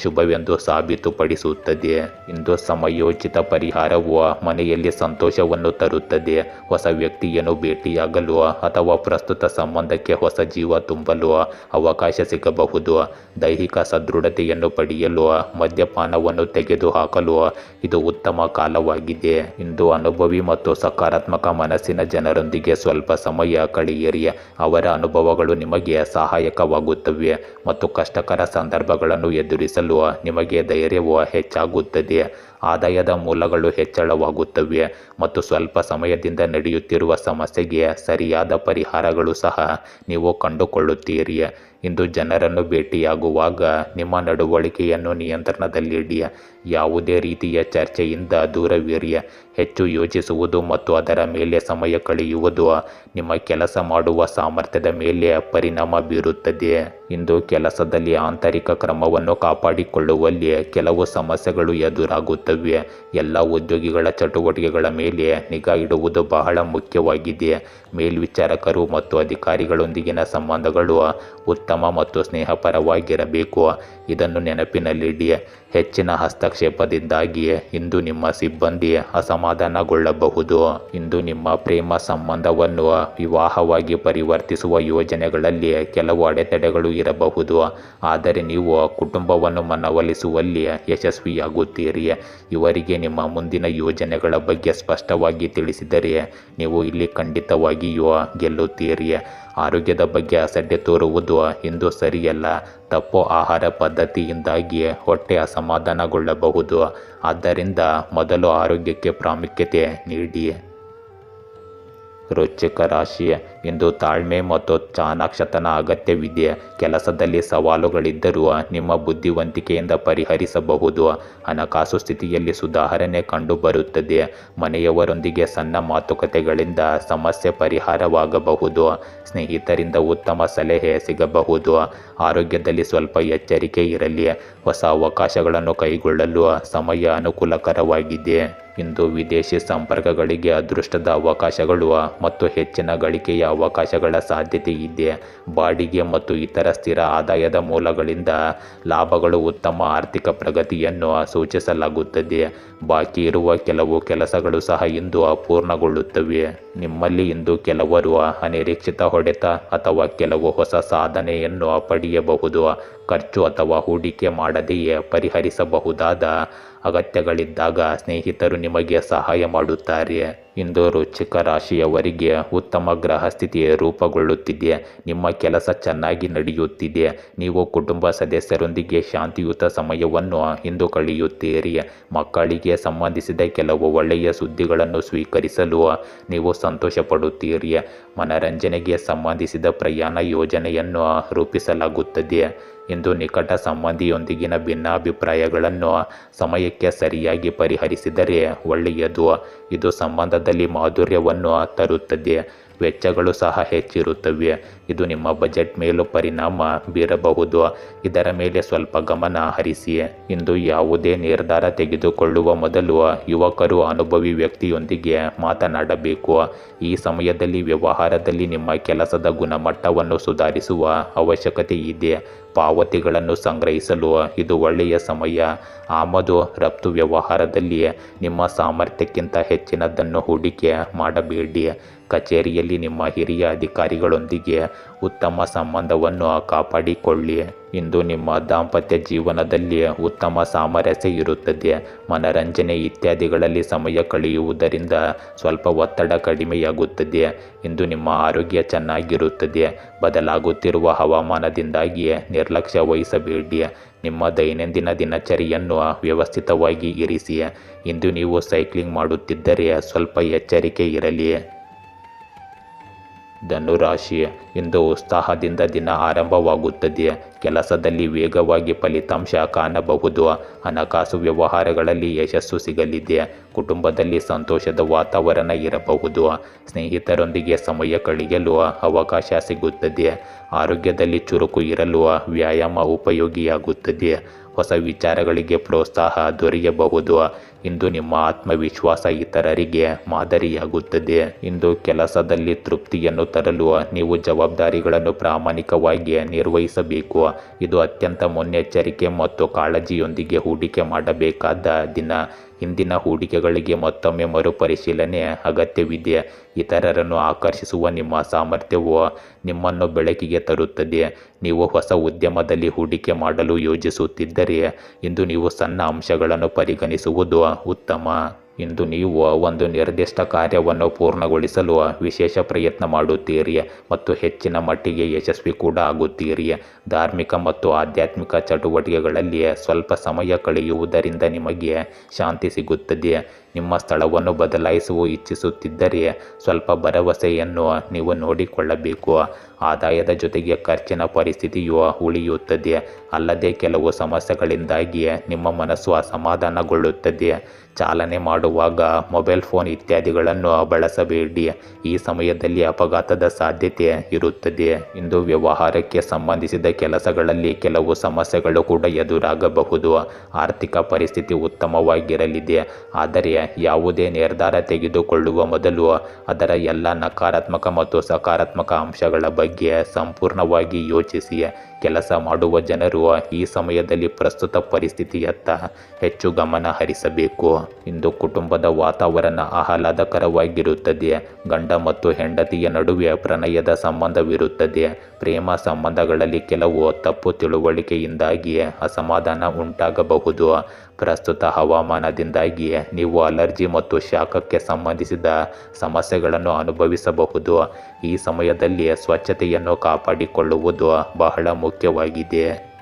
ಶುಭವೆಂದು ಸಾಬೀತುಪಡಿಸುತ್ತದೆ. ಇಂದು ಸಮಯೋಚಿತ ಪರಿಹಾರವು ಮನೆಯಲ್ಲಿ ಸಂತೋಷವನ್ನು ತರುತ್ತದೆ. ಹೊಸ ವ್ಯಕ್ತಿಯನ್ನು ಭೇಟಿಯಾಗಲು ಅಥವಾ ಪ್ರಸ್ತುತ ಸಂಬಂಧಕ್ಕೆ ಹೊಸ ಜೀವ ತುಂಬಲು ಅವಕಾಶ ಸಿಗಬಹುದು. ದೈಹಿಕ ಸದೃಢತೆಯನ್ನು ಪಡೆಯಲು ಮದ್ಯಪಾನವನ್ನು ತೆಗೆದುಹಾಕಲು ಇದು ಉತ್ತಮ ಕಾಲವಾಗಿದೆ. ಇಂದು ಅನುಭವಿ ಮತ್ತು ಸಕಾರಾತ್ಮಕ ಮನಸ್ಸಿನ ಜನರೊಂದಿಗೆ ಸ್ವಲ್ಪ ಸಮಯ ಕಳೆಯಿರಿ. ಅವರ ಅನುಭವಗಳು ನಿಮಗೆ ಸಹಾಯಕವಾಗುತ್ತವೆ ಮತ್ತು ಕಷ್ಟಕರ ಸಂದರ್ಭಗಳನ್ನು ಎದುರಿಸಲು ನಿಮಗೆ ಧೈರ್ಯವು ಹೆಚ್ಚಾಗುತ್ತದೆ. ಆದಾಯದ ಮೂಲಗಳು ಹೆಚ್ಚಳವಾಗುತ್ತವೆ ಮತ್ತು ಸ್ವಲ್ಪ ಸಮಯದಿಂದ ನಡೆಯುತ್ತಿರುವ ಸಮಸ್ಯೆಗೆ ಸರಿಯಾದ ಪರಿಹಾರಗಳು ಸಹ ನೀವು ಕಂಡುಕೊಳ್ಳುತ್ತೀರಿ. ಇಂದು ಜನರನ್ನು ಭೇಟಿಯಾಗುವಾಗ ನಿಮ್ಮ ನಡವಳಿಕೆಯನ್ನು ನಿಯಂತ್ರಣದಲ್ಲಿಡಿ. ಯಾವುದೇ ರೀತಿಯ ಚರ್ಚೆಯಿಂದ ದೂರವಿರಿ. ಹೆಚ್ಚು ಯೋಚಿಸುವುದು ಮತ್ತು ಅದರ ಮೇಲೆ ಸಮಯ ಕಳೆಯುವುದು ನಿಮ್ಮ ಕೆಲಸ ಮಾಡುವ ಸಾಮರ್ಥ್ಯದ ಮೇಲೆ ಪರಿಣಾಮ ಬೀರುತ್ತದೆ. ಇಂದು ಕೆಲಸದಲ್ಲಿ ಆಂತರಿಕ ಕ್ರಮವನ್ನು ಕಾಪಾಡಿಕೊಳ್ಳುವಲ್ಲಿ ಕೆಲವು ಸಮಸ್ಯೆಗಳು ಎದುರಾಗುತ್ತವೆ. ಎಲ್ಲ ಉದ್ಯೋಗಿಗಳ ಚಟುವಟಿಕೆಗಳ ಮೇಲೆ ನಿಗಾ ಇಡುವುದು ಬಹಳ ಮುಖ್ಯವಾಗಿದೆ. ಮೇಲ್ವಿಚಾರಕರು ಮತ್ತು ಅಧಿಕಾರಿಗಳೊಂದಿಗಿನ ಸಂಬಂಧಗಳು ಉತ್ತಮ ಮತ್ತು ಸ್ನೇಹಪರವಾಗಿರಬೇಕು. ಇದನ್ನು ನೆನಪಿನಲ್ಲಿಡಿ. ಹೆಚ್ಚಿನ ಹಸ್ತಕ್ಷೇಪದಿಂದಾಗಿ ಇಂದು ನಿಮ್ಮ ಸಿಬ್ಬಂದಿ ಅಸಮಾಧಾನಗೊಳ್ಳಬಹುದು. ಇಂದು ನಿಮ್ಮ ಪ್ರೇಮ ಸಂಬಂಧವನ್ನು ವಿವಾಹವಾಗಿ ಪರಿವರ್ತಿಸುವ ಯೋಜನೆಗಳಲ್ಲಿ ಕೆಲವು ಅಡೆತಡೆಗಳು ಇರಬಹುದು. ಆದರೆ ನೀವು ಕುಟುಂಬವನ್ನು ಮನವೊಲಿಸುವಲ್ಲಿ ಯಶಸ್ವಿಯಾಗುತ್ತೀರಿ. ಇವರಿಗೆ ನಿಮ್ಮ ಮುಂದಿನ ಯೋಜನೆಗಳ ಬಗ್ಗೆ ಸ್ಪಷ್ಟವಾಗಿ ತಿಳಿಸಿದರೆ ನೀವು ಇಲ್ಲಿ ಖಂಡಿತವಾಗಿಯೂ ಗೆಲ್ಲುತ್ತೀರಿ. ಆರೋಗ್ಯದ ಬಗ್ಗೆ ಅಸಡ್ಡೆ ತೋರುವುದು ಇಂದು ಸರಿಯಲ್ಲ. ತಪ್ಪು ಆಹಾರ ಪದ್ಧತಿಯಿಂದಾಗಿ ಹೊಟ್ಟೆ ಅಸಮಾಧಾನಗೊಳ್ಳಬಹುದು. ಆದ್ದರಿಂದ ಮೊದಲು ಆರೋಗ್ಯಕ್ಕೆ ಪ್ರಾಮುಖ್ಯತೆ ನೀಡಿ. ವೃಶ್ಚಿಕ ರಾಶಿ, ಇಂದು ತಾಳ್ಮೆ ಮತ್ತು ಚಾಣಾಕ್ಷತನ ಅಗತ್ಯವಿದೆ. ಕೆಲಸದಲ್ಲಿ ಸವಾಲುಗಳಿದ್ದರೂ ನಿಮ್ಮ ಬುದ್ಧಿವಂತಿಕೆಯಿಂದ ಪರಿಹರಿಸಬಹುದು. ಹಣಕಾಸು ಸ್ಥಿತಿಯಲ್ಲಿ ಸುಧಾರಣೆ ಕಂಡುಬರುತ್ತದೆ. ಮನೆಯವರೊಂದಿಗೆ ಸಣ್ಣ ಮಾತುಕತೆಗಳಿಂದ ಸಮಸ್ಯೆ ಪರಿಹಾರವಾಗಬಹುದು. ಸ್ನೇಹಿತರಿಂದ ಉತ್ತಮ ಸಲಹೆ ಸಿಗಬಹುದು. ಆರೋಗ್ಯದಲ್ಲಿ ಸ್ವಲ್ಪ ಎಚ್ಚರಿಕೆ ಇರಲಿ. ಹೊಸ ಅವಕಾಶಗಳನ್ನು ಕೈಗೊಳ್ಳಲು ಸಮಯ ಅನುಕೂಲಕರವಾಗಿದೆ. ಇಂದು ವಿದೇಶಿ ಸಂಪರ್ಕಗಳಿಗೆ ಅದೃಷ್ಟದ ಅವಕಾಶಗಳು ಮತ್ತು ಹೆಚ್ಚಿನ ಗಳಿಕೆಯ ಅವಕಾಶಗಳ ಸಾಧ್ಯತೆ ಇದೆ. ಬಾಡಿಗೆ ಮತ್ತು ಇತರ ಸ್ಥಿರ ಆದಾಯದ ಮೂಲಗಳಿಂದ ಲಾಭಗಳು ಉತ್ತಮ ಆರ್ಥಿಕ ಪ್ರಗತಿಯನ್ನು ಸೂಚಿಸಲಾಗುತ್ತದೆ. ಬಾಕಿ ಇರುವ ಕೆಲವು ಕೆಲಸಗಳು ಸಹ ಇಂದು ಪೂರ್ಣಗೊಳ್ಳುತ್ತವೆ. ನಿಮ್ಮಲ್ಲಿ ಇಂದು ಕೆಲವರು ಅನಿರೀಕ್ಷಿತ ಹೊಡೆತ ಅಥವಾ ಕೆಲವು ಹೊಸ ಸಾಧನೆಯನ್ನು ಪಡೆಯಬಹುದು. ಖರ್ಚು ಅಥವಾ ಹೂಡಿಕೆ ಮಾಡದೆಯೇ ಪರಿಹರಿಸಬಹುದಾದ ಅಗತ್ಯಗಳಿದ್ದಾಗ ಸ್ನೇಹಿತರು ನಿಮಗೆ ಸಹಾಯ ಮಾಡುತ್ತಾರೆ. ಇಂದು ವೃಶ್ಚಿಕ ರಾಶಿಯವರಿಗೆ ಉತ್ತಮ ಗ್ರಹ ಸ್ಥಿತಿ ರೂಪುಗೊಳ್ಳುತ್ತಿದೆ. ನಿಮ್ಮ ಕೆಲಸ ಚೆನ್ನಾಗಿ ನಡೆಯುತ್ತಿದೆ. ನೀವು ಕುಟುಂಬ ಸದಸ್ಯರೊಂದಿಗೆ ಶಾಂತಿಯುತ ಸಮಯವನ್ನು ಇಂದು ಕಳೆಯುತ್ತೀರಿ. ಮಕ್ಕಳಿಗೆ ಸಂಬಂಧಿಸಿದ ಕೆಲವು ಒಳ್ಳೆಯ ಸುದ್ದಿಗಳನ್ನು ಸ್ವೀಕರಿಸಲು ನೀವು ಸಂತೋಷ ಪಡುತ್ತೀರಿ. ಮನರಂಜನೆಗೆ ಸಂಬಂಧಿಸಿದ ಪ್ರಯಾಣ ಯೋಜನೆಯನ್ನು ರೂಪಿಸಲಾಗುತ್ತದೆ. ಇಂದು ನಿಕಟ ಸಂಬಂಧಿಯೊಂದಿಗಿನ ಭಿನ್ನಾಭಿಪ್ರಾಯಗಳನ್ನು ಸಮಯಕ್ಕೆ ಸರಿಯಾಗಿ ಪರಿಹರಿಸಿದರೆ ಒಳ್ಳೆಯದು. ಇದು ಸಂಬಂಧದಲ್ಲಿ ಮಾಧುರ್ಯವನ್ನು ತರುತ್ತದೆ. ವೆಚ್ಚಗಳು ಸಹ ಹೆಚ್ಚಿರುತ್ತವೆ. ಇದು ನಿಮ್ಮ ಬಜೆಟ್ ಮೇಲೂ ಪರಿಣಾಮ ಬೀರಬಹುದು. ಇದರ ಮೇಲೆ ಸ್ವಲ್ಪ ಗಮನ ಹರಿಸಿ. ಇಂದು ಯಾವುದೇ ನಿರ್ಧಾರ ತೆಗೆದುಕೊಳ್ಳುವ ಮೊದಲು ಯುವಕರು ಅನುಭವಿ ವ್ಯಕ್ತಿಯೊಂದಿಗೆ ಮಾತನಾಡಬೇಕು. ಈ ಸಮಯದಲ್ಲಿ ವ್ಯವಹಾರದಲ್ಲಿ ನಿಮ್ಮ ಕೆಲಸದ ಗುಣಮಟ್ಟವನ್ನು ಸುಧಾರಿಸುವ ಅವಶ್ಯಕತೆ ಇದೆ. ಪಾವತಿಗಳನ್ನು ಸಂಗ್ರಹಿಸಲು ಇದು ಒಳ್ಳೆಯ ಸಮಯ. ಆಮದು ರಫ್ತು ವ್ಯವಹಾರದಲ್ಲಿ ನಿಮ್ಮ ಸಾಮರ್ಥ್ಯಕ್ಕಿಂತ ಹೆಚ್ಚಿನದನ್ನು ಹೂಡಿಕೆ ಮಾಡಬೇಡಿ. ಕಚೇರಿಯಲ್ಲಿ ನಿಮ್ಮ ಹಿರಿಯ ಅಧಿಕಾರಿಗಳೊಂದಿಗೆ ಉತ್ತಮ ಸಂಬಂಧವನ್ನು ಕಾಪಾಡಿಕೊಳ್ಳಿ. ಇಂದು ನಿಮ್ಮ ದಾಂಪತ್ಯ ಜೀವನದಲ್ಲಿ ಉತ್ತಮ ಸಾಮರಸ್ಯ ಇರುತ್ತದೆ. ಮನರಂಜನೆ ಇತ್ಯಾದಿಗಳಲ್ಲಿ ಸಮಯ ಕಳೆಯುವುದರಿಂದ ಸ್ವಲ್ಪ ಒತ್ತಡ ಕಡಿಮೆಯಾಗುತ್ತದೆ. ಇಂದು ನಿಮ್ಮ ಆರೋಗ್ಯ ಚೆನ್ನಾಗಿರುತ್ತದೆ. ಬದಲಾಗುತ್ತಿರುವ ಹವಾಮಾನದಿಂದಾಗಿ ನಿರ್ಲಕ್ಷ್ಯ ವಹಿಸಬೇಡಿ. ನಿಮ್ಮ ದೈನಂದಿನ ದಿನಚರಿಯನ್ನು ವ್ಯವಸ್ಥಿತವಾಗಿ ಇರಿಸಿ. ಇಂದು ನೀವು ಸೈಕ್ಲಿಂಗ್ ಮಾಡುತ್ತಿದ್ದರೆ ಸ್ವಲ್ಪ ಎಚ್ಚರಿಕೆ ಇರಲಿ. ಧನುರಾಶಿ, ಇಂದು ಉತ್ಸಾಹದಿಂದ ದಿನ ಆರಂಭವಾಗುತ್ತದೆ. ಕೆಲಸದಲ್ಲಿ ವೇಗವಾಗಿ ಫಲಿತಾಂಶ ಕಾಣಬಹುದು. ಹಣಕಾಸು ವ್ಯವಹಾರಗಳಲ್ಲಿ ಯಶಸ್ಸು ಸಿಗಲಿದೆ. ಕುಟುಂಬದಲ್ಲಿ ಸಂತೋಷದ ವಾತಾವರಣ ಇರಬಹುದು. ಸ್ನೇಹಿತರೊಂದಿಗೆ ಸಮಯ ಕಳೆಯಲು ಅವಕಾಶ ಸಿಗುತ್ತದೆ. ಆರೋಗ್ಯದಲ್ಲಿ ಚುರುಕು ಇರಲು ವ್ಯಾಯಾಮ ಉಪಯೋಗಿಯಾಗುತ್ತದೆ. ಹೊಸ ವಿಚಾರಗಳಿಗೆ ಪ್ರೋತ್ಸಾಹ ದೊರೆಯಬಹುದು. ಇಂದು ನಿಮ್ಮ ಆತ್ಮವಿಶ್ವಾಸ ಇತರರಿಗೆ ಮಾದರಿಯಾಗುತ್ತದೆ. ಇಂದು ಕೆಲಸದಲ್ಲಿ ತೃಪ್ತಿಯನ್ನು ತರಲು ನೀವು ಜವಾಬ್ದಾರಿಗಳನ್ನು ಪ್ರಾಮಾಣಿಕವಾಗಿ ನಿರ್ವಹಿಸಬೇಕು. ಇದು ಅತ್ಯಂತ ಮುನ್ನೆಚ್ಚರಿಕೆ ಮತ್ತು ಕಾಳಜಿಯೊಂದಿಗೆ ಹೂಡಿಕೆ ಮಾಡಬೇಕಾದ ದಿನ. ಹಿಂದಿನ ಹೂಡಿಕೆಗಳಿಗೆ ಮತ್ತೊಮ್ಮೆ ಮರುಪರಿಶೀಲನೆ ಅಗತ್ಯವಿದೆ. ಇತರರನ್ನು ಆಕರ್ಷಿಸುವ ನಿಮ್ಮ ಸಾಮರ್ಥ್ಯವು ನಿಮ್ಮನ್ನು ಬೆಳಕಿಗೆ ತರುತ್ತದೆ. ನೀವು ಹೊಸ ಉದ್ಯಮದಲ್ಲಿ ಹೂಡಿಕೆ ಮಾಡಲು ಯೋಜಿಸುತ್ತಿದ್ದರೆ ಇಂದು ನೀವು ಸಣ್ಣ ಅಂಶಗಳನ್ನು ಪರಿಗಣಿಸುವುದು ಉತ್ತಮ. ಇಂದು ನೀವು ಒಂದು ನಿರ್ದಿಷ್ಟ ಕಾರ್ಯವನ್ನು ಪೂರ್ಣಗೊಳಿಸಲು ವಿಶೇಷ ಪ್ರಯತ್ನ ಮಾಡುತ್ತೀರಿ ಮತ್ತು ಹೆಚ್ಚಿನ ಮಟ್ಟಿಗೆ ಯಶಸ್ವಿ ಕೂಡ ಆಗುತ್ತೀರಿ. ಧಾರ್ಮಿಕ ಮತ್ತು ಆಧ್ಯಾತ್ಮಿಕ ಚಟುವಟಿಕೆಗಳಲ್ಲಿ ಸ್ವಲ್ಪ ಸಮಯ ಕಳೆಯುವುದರಿಂದ ನಿಮಗೆ ಶಾಂತಿ ಸಿಗುತ್ತದೆ. ನಿಮ್ಮ ಸ್ಥಳವನ್ನು ಬದಲಾಯಿಸಲು ಇಚ್ಛಿಸುತ್ತಿದ್ದರೆ ಸ್ವಲ್ಪ ಭರವಸೆಯನ್ನು ನೀವು ನೋಡಿಕೊಳ್ಳಬೇಕು. ಆದಾಯದ ಜೊತೆಗೆ ಖರ್ಚಿನ ಪರಿಸ್ಥಿತಿಯು ಉಳಿಯುತ್ತದೆ. ಅಲ್ಲದೆ ಕೆಲವು ಸಮಸ್ಯೆಗಳಿಂದಾಗಿ ನಿಮ್ಮ ಮನಸ್ಸು ಅಸಮಾಧಾನಗೊಳ್ಳುತ್ತದೆ. ಚಾಲನೆ ಮಾಡುವಾಗ ಮೊಬೈಲ್ ಫೋನ್ ಇತ್ಯಾದಿಗಳನ್ನು ಬಳಸಬೇಡಿ. ಈ ಸಮಯದಲ್ಲಿ ಅಪಘಾತದ ಸಾಧ್ಯತೆ ಇರುತ್ತದೆ. ಇಂದು ವ್ಯವಹಾರಕ್ಕೆ ಸಂಬಂಧಿಸಿದ ಕೆಲಸಗಳಲ್ಲಿ ಕೆಲವು ಸಮಸ್ಯೆಗಳು ಕೂಡ ಎದುರಾಗಬಹುದು. ಆರ್ಥಿಕ ಪರಿಸ್ಥಿತಿ ಉತ್ತಮವಾಗಿರಲಿದೆ. ಆದರೆ ಯಾವುದೇ ನಿರ್ಧಾರ ತೆಗೆದುಕೊಳ್ಳುವ ಮೊದಲು ಅದರ ಎಲ್ಲ ನಕಾರಾತ್ಮಕ ಮತ್ತು ಸಕಾರಾತ್ಮಕ ಅಂಶಗಳ ಬಗ್ಗೆ ಸಂಪೂರ್ಣವಾಗಿ ಯೋಚಿಸಿ. ಕೆಲಸ ಮಾಡುವ ಜನರು ಈ ಸಮಯದಲ್ಲಿ ಪ್ರಸ್ತುತ ಪರಿಸ್ಥಿತಿಯತ್ತ ಹೆಚ್ಚು ಗಮನ ಹರಿಸಬೇಕು. ಇಂದು ಕುಟುಂಬದ ವಾತಾವರಣ ಆಹ್ಲಾದಕರವಾಗಿರುತ್ತದೆ. ಗಂಡ ಮತ್ತು ಹೆಂಡತಿಯ ನಡುವೆ ಪ್ರಣಯದ ಸಂಬಂಧವಿರುತ್ತದೆ. ಪ್ರೇಮ ಸಂಬಂಧಗಳಲ್ಲಿ ಕೆಲವು ತಪ್ಪು ತಿಳುವಳಿಕೆಯಿಂದಾಗಿ ಅಸಮಾಧಾನ ಉಂಟಾಗಬಹುದು. ಪ್ರಸ್ತುತ ಹವಾಮಾನದಿಂದಾಗಿ ನೀವು ಅಲರ್ಜಿ ಮತ್ತು ಶಾಖಕ್ಕೆ ಸಂಬಂಧಿಸಿದ ಸಮಸ್ಯೆಗಳನ್ನು ಅನುಭವಿಸಬಹುದು. ಈ ಸಮಯದಲ್ಲಿ ಸ್ವಚ್ಛತೆಯನ್ನು ಕಾಪಾಡಿಕೊಳ್ಳುವುದು ಬಹಳ ಮುಖ್ಯವಾಗಿದೆ.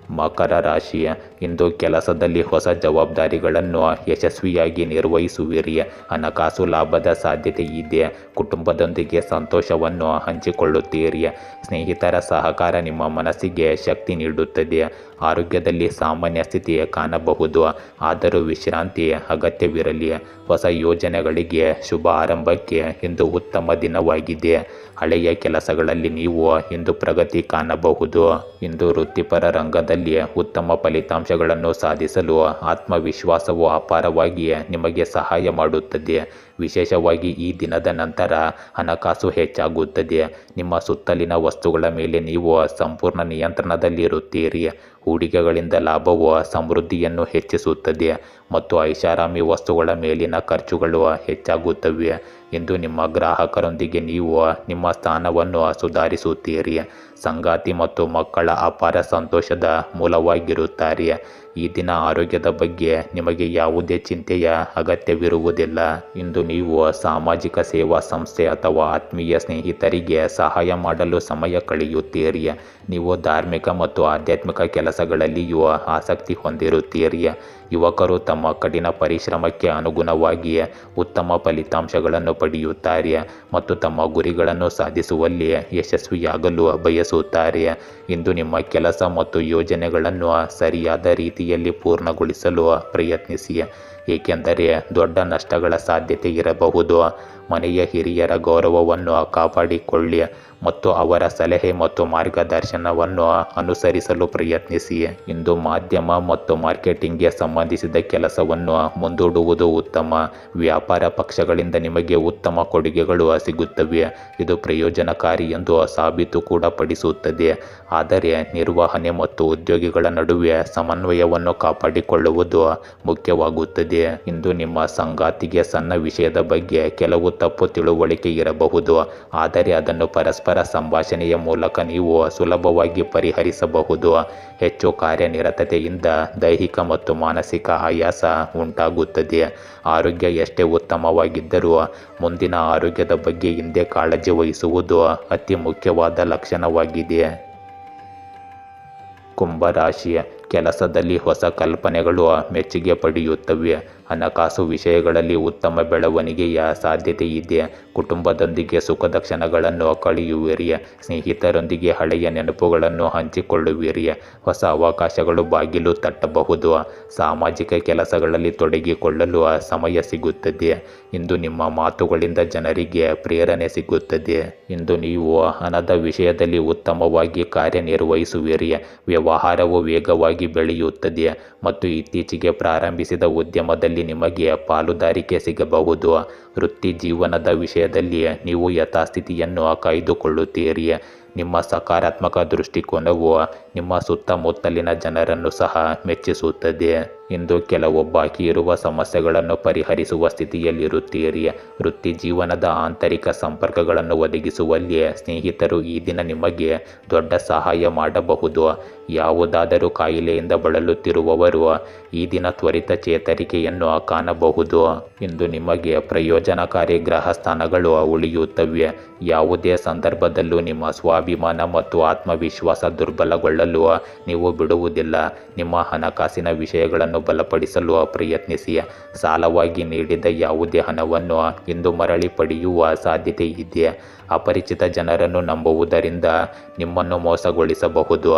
ಮಕರ ರಾಶಿ, ಇಂದು ಕೆಲಸದಲ್ಲಿ ಹೊಸ ಜವಾಬ್ದಾರಿಗಳನ್ನು ಯಶಸ್ವಿಯಾಗಿ ನಿರ್ವಹಿಸುವಿರಿ. ಹಣಕಾಸು ಲಾಭದ ಸಾಧ್ಯತೆ ಇದೆ. ಕುಟುಂಬದೊಂದಿಗೆ ಸಂತೋಷವನ್ನು ಹಂಚಿಕೊಳ್ಳುತ್ತೀರಿ. ಸ್ನೇಹಿತರ ಸಹಕಾರ ನಿಮ್ಮ ಮನಸ್ಸಿಗೆ ಶಕ್ತಿ ನೀಡುತ್ತದೆ. ಆರೋಗ್ಯದಲ್ಲಿ ಸಾಮಾನ್ಯ ಸ್ಥಿತಿ ಕಾಣಬಹುದು. ಆದರೂ ವಿಶ್ರಾಂತಿ ಅಗತ್ಯವಿರಲಿ. ಹೊಸ ಯೋಜನೆಗಳಿಗೆ ಶುಭ ಆರಂಭಕ್ಕೆ ಇಂದು ಉತ್ತಮ ದಿನವಾಗಿದೆ. ಹಳೆಯ ಕೆಲಸಗಳಲ್ಲಿ ನೀವು ಇಂದು ಪ್ರಗತಿ ಕಾಣಬಹುದು. ಇಂದು ವೃತ್ತಿಪರ ರಂಗದಲ್ಲಿ ಉತ್ತಮ ಫಲಿತಾಂಶಗಳನ್ನು ಸಾಧಿಸಲು ಆತ್ಮವಿಶ್ವಾಸವು ಅಪಾರವಾಗಿ ನಿಮಗೆ ಸಹಾಯ ಮಾಡುತ್ತದೆ. ವಿಶೇಷವಾಗಿ ಈ ದಿನದ ನಂತರ ಹಣಕಾಸು ಹೆಚ್ಚಾಗುತ್ತದೆ. ನಿಮ್ಮ ಸುತ್ತಲಿನ ವಸ್ತುಗಳ ಮೇಲೆ ನೀವು ಸಂಪೂರ್ಣ ನಿಯಂತ್ರಣದಲ್ಲಿರುತ್ತೀರಿ. ಹೂಡಿಕೆಗಳಿಂದ ಲಾಭವು ಸಮೃದ್ಧಿಯನ್ನು ಹೆಚ್ಚಿಸುತ್ತದೆ ಮತ್ತು ಐಷಾರಾಮಿ ವಸ್ತುಗಳ ಮೇಲಿನ ಖರ್ಚುಗಳು ಹೆಚ್ಚಾಗುತ್ತವೆ. ಇಂದು ನಿಮ್ಮ ಗ್ರಾಹಕರೊಂದಿಗೆ ನೀವು ನಿಮ್ಮ ಸ್ಥಾನವನ್ನು ಸುಧಾರಿಸುತ್ತೀರಿ. ಸಂಗಾತಿ ಮತ್ತು ಮಕ್ಕಳ ಅಪಾರ ಸಂತೋಷದ ಮೂಲವಾಗಿರುತ್ತಾರೆ. ಈ ದಿನ ಆರೋಗ್ಯದ ಬಗ್ಗೆ ನಿಮಗೆ ಯಾವುದೇ ಚಿಂತೆಯ ಅಗತ್ಯವಿರುವುದಿಲ್ಲ. ಇಂದು ನೀವು ಸಾಮಾಜಿಕ ಸೇವಾ ಸಂಸ್ಥೆ ಅಥವಾ ಆತ್ಮೀಯ ಸ್ನೇಹಿತರಿಗೆ ಸಹಾಯ ಮಾಡಲು ಸಮಯ ಕಳೆಯುತ್ತೀರಿ. ನೀವು ಧಾರ್ಮಿಕ ಮತ್ತು ಆಧ್ಯಾತ್ಮಿಕ ಕೆಲಸಗಳಲ್ಲಿಯೂ ಆಸಕ್ತಿ ಹೊಂದಿರುತ್ತೀರಿ. ಯುವಕರು ತಮ್ಮ ಕಠಿಣ ಪರಿಶ್ರಮಕ್ಕೆ ಅನುಗುಣವಾಗಿ ಉತ್ತಮ ಫಲಿತಾಂಶಗಳನ್ನು ಪಡೆಯುತ್ತಾರೆ ಮತ್ತು ತಮ್ಮ ಗುರಿಗಳನ್ನು ಸಾಧಿಸುವಲ್ಲಿ ಯಶಸ್ವಿಯಾಗಲು ಬಯಸುತ್ತಾರೆ. ಇಂದು ನಿಮ್ಮ ಕೆಲಸ ಮತ್ತು ಯೋಜನೆಗಳನ್ನು ಸರಿಯಾದ ರೀತಿಯಲ್ಲಿ ಪೂರ್ಣಗೊಳಿಸಲು ಪ್ರಯತ್ನಿಸಿ. ಏಕೆಂದರೆ ದೊಡ್ಡ ನಷ್ಟಗಳ ಸಾಧ್ಯತೆ ಇರಬಹುದು. ಮನೆಯ ಹಿರಿಯರ ಗೌರವವನ್ನು ಕಾಪಾಡಿಕೊಳ್ಳಿ ಮತ್ತು ಅವರ ಸಲಹೆ ಮತ್ತು ಮಾರ್ಗದರ್ಶನವನ್ನು ಅನುಸರಿಸಲು ಪ್ರಯತ್ನಿಸಿ. ಇಂದು ಮಾಧ್ಯಮ ಮತ್ತು ಮಾರ್ಕೆಟಿಂಗ್ಗೆ ಸಂಬಂಧಿಸಿದ ಕೆಲಸವನ್ನು ಮುಂದೂಡುವುದು ಉತ್ತಮ. ವ್ಯಾಪಾರ ಪಕ್ಷಗಳಿಂದ ನಿಮಗೆ ಉತ್ತಮ ಕೊಡುಗೆಗಳು ಸಿಗುತ್ತವೆ. ಇದು ಪ್ರಯೋಜನಕಾರಿ ಎಂದು ಸಾಬೀತು ಕೂಡ ಪಡಿಸುತ್ತದೆ. ಆದರೆ ನಿರ್ವಹಣೆ ಮತ್ತು ಉದ್ಯೋಗಿಗಳ ನಡುವೆ ಸಮನ್ವಯವನ್ನು ಕಾಪಾಡಿಕೊಳ್ಳುವುದು ಮುಖ್ಯವಾಗುತ್ತದೆ. ಇಂದು ನಿಮ್ಮ ಸಂಗಾತಿಗೆ ಸಣ್ಣ ವಿಷಯದ ಬಗ್ಗೆ ಕೆಲವು ತಪ್ಪು ತಿಳುವಳಿಕೆ ಇರಬಹುದು, ಆದರೆ ಅದನ್ನು ಪರಸ್ಪರ ಸಂಭಾಷಣೆಯ ಮೂಲಕ ನೀವು ಸುಲಭವಾಗಿ ಪರಿಹರಿಸಬಹುದು. ಹೆಚ್ಚು ಕಾರ್ಯನಿರತತೆಯಿಂದ ದೈಹಿಕ ಮತ್ತು ಮಾನಸಿಕ ಆಯಾಸ ಉಂಟಾಗುತ್ತದೆ. ಆರೋಗ್ಯ ಎಷ್ಟೇ ಉತ್ತಮವಾಗಿದ್ದರೂ ಮುಂದಿನ ಆರೋಗ್ಯದ ಬಗ್ಗೆ ಹಿಂದೆ ಕಾಳಜಿ ವಹಿಸುವುದು ಅತಿ ಮುಖ್ಯವಾದ ಲಕ್ಷಣವಾಗಿದೆ. ಕುಂಭರಾಶಿ, ಕೆಲಸದಲ್ಲಿ ಹೊಸ ಕಲ್ಪನೆಗಳು ಮೆಚ್ಚುಗೆ ಪಡೆಯುತ್ತವೆ. ಹಣಕಾಸು ವಿಷಯಗಳಲ್ಲಿ ಉತ್ತಮ ಬೆಳವಣಿಗೆಯ ಸಾಧ್ಯತೆ ಇದೆ. ಕುಟುಂಬದೊಂದಿಗೆ ಸುಖದ ಕ್ಷಣಗಳನ್ನು ಕಳೆಯುವಿರಿ. ಸ್ನೇಹಿತರೊಂದಿಗೆ ಹಳೆಯ ನೆನಪುಗಳನ್ನು ಹಂಚಿಕೊಳ್ಳುವಿರಿ. ಹೊಸ ಅವಕಾಶಗಳು ಬಾಗಿಲು ತಟ್ಟಬಹುದು. ಸಾಮಾಜಿಕ ಕೆಲಸಗಳಲ್ಲಿ ತೊಡಗಿಕೊಳ್ಳಲು ಸಮಯ ಸಿಗುತ್ತದೆ. ಇಂದು ನಿಮ್ಮ ಮಾತುಗಳಿಂದ ಜನರಿಗೆ ಪ್ರೇರಣೆ ಸಿಗುತ್ತದೆ. ಇಂದು ನೀವು ಹಣದ ವಿಷಯದಲ್ಲಿ ಉತ್ತಮವಾಗಿ ಕಾರ್ಯನಿರ್ವಹಿಸುವಿರಿ. ವ್ಯವಹಾರವು ವೇಗವಾಗಿ ಬೆಳೆಯುತ್ತದೆ ಮತ್ತು ಇತ್ತೀಚೆಗೆ ಪ್ರಾರಂಭಿಸಿದ ಉದ್ಯಮದಲ್ಲಿ ನಿಮಗೆ ಪಾಲುದಾರಿಕೆ ಸಿಗಬಹುದು. ವೃತ್ತಿ ಜೀವನದ ವಿಷಯದಲ್ಲಿ ನೀವು ಯಥಾಸ್ಥಿತಿಯನ್ನು ಕಾಯ್ದುಕೊಳ್ಳುತ್ತೀರಿ. ನಿಮ್ಮ ಸಕಾರಾತ್ಮಕ ದೃಷ್ಟಿಕೋನವು ನಿಮ್ಮ ಸುತ್ತಮುತ್ತಲಿನ ಜನರನ್ನು ಸಹ ಮೆಚ್ಚಿಸುತ್ತದೆ. ಇಂದು ಕೆಲವು ಬಾಕಿ ಇರುವ ಸಮಸ್ಯೆಗಳನ್ನು ಪರಿಹರಿಸುವ ಸ್ಥಿತಿಯಲ್ಲಿರುತ್ತೀರಿ. ವೃತ್ತಿ ಜೀವನದ ಆಂತರಿಕ ಸಂಪರ್ಕಗಳನ್ನು ಒದಗಿಸುವಲ್ಲಿ ಸ್ನೇಹಿತರು ಈ ದಿನ ನಿಮಗೆ ದೊಡ್ಡ ಸಹಾಯ ಮಾಡಬಹುದು. ಯಾವುದಾದರೂ ಕಾಯಿಲೆಯಿಂದ ಬಳಲುತ್ತಿರುವವರು ಈ ದಿನ ತ್ವರಿತ ಚೇತರಿಕೆಯನ್ನು ಕಾಣಬಹುದು. ಇಂದು ನಿಮಗೆ ಪ್ರಯೋಜನಕಾರಿ ಗ್ರಹ ಸ್ಥಾನಗಳು ಉಳಿಯುತ್ತವೆ. ಯಾವುದೇ ಸಂದರ್ಭದಲ್ಲೂ ನಿಮ್ಮ ಸ್ವಾಭಿಮಾನ ಮತ್ತು ಆತ್ಮವಿಶ್ವಾಸ ದುರ್ಬಲಗೊಳ್ಳಲು ನೀವು ಬಿಡುವುದಿಲ್ಲ. ನಿಮ್ಮ ಹಣಕಾಸಿನ ವಿಷಯಗಳನ್ನು ಬಲಪಡಿಸಲು ಪ್ರಯತ್ನಿಸಿ. ಸಾಲವಾಗಿ ನೀಡಿದ ಯಾವುದೇ ಹಣವನ್ನು ಇಂದು ಮರಳಿ ಪಡೆಯುವ ಸಾಧ್ಯತೆ ಇದೆ. ಅಪರಿಚಿತ ಜನರನ್ನು ನಂಬುವುದರಿಂದ ನಿಮ್ಮನ್ನು ಮೋಸಗೊಳಿಸಬಹುದು.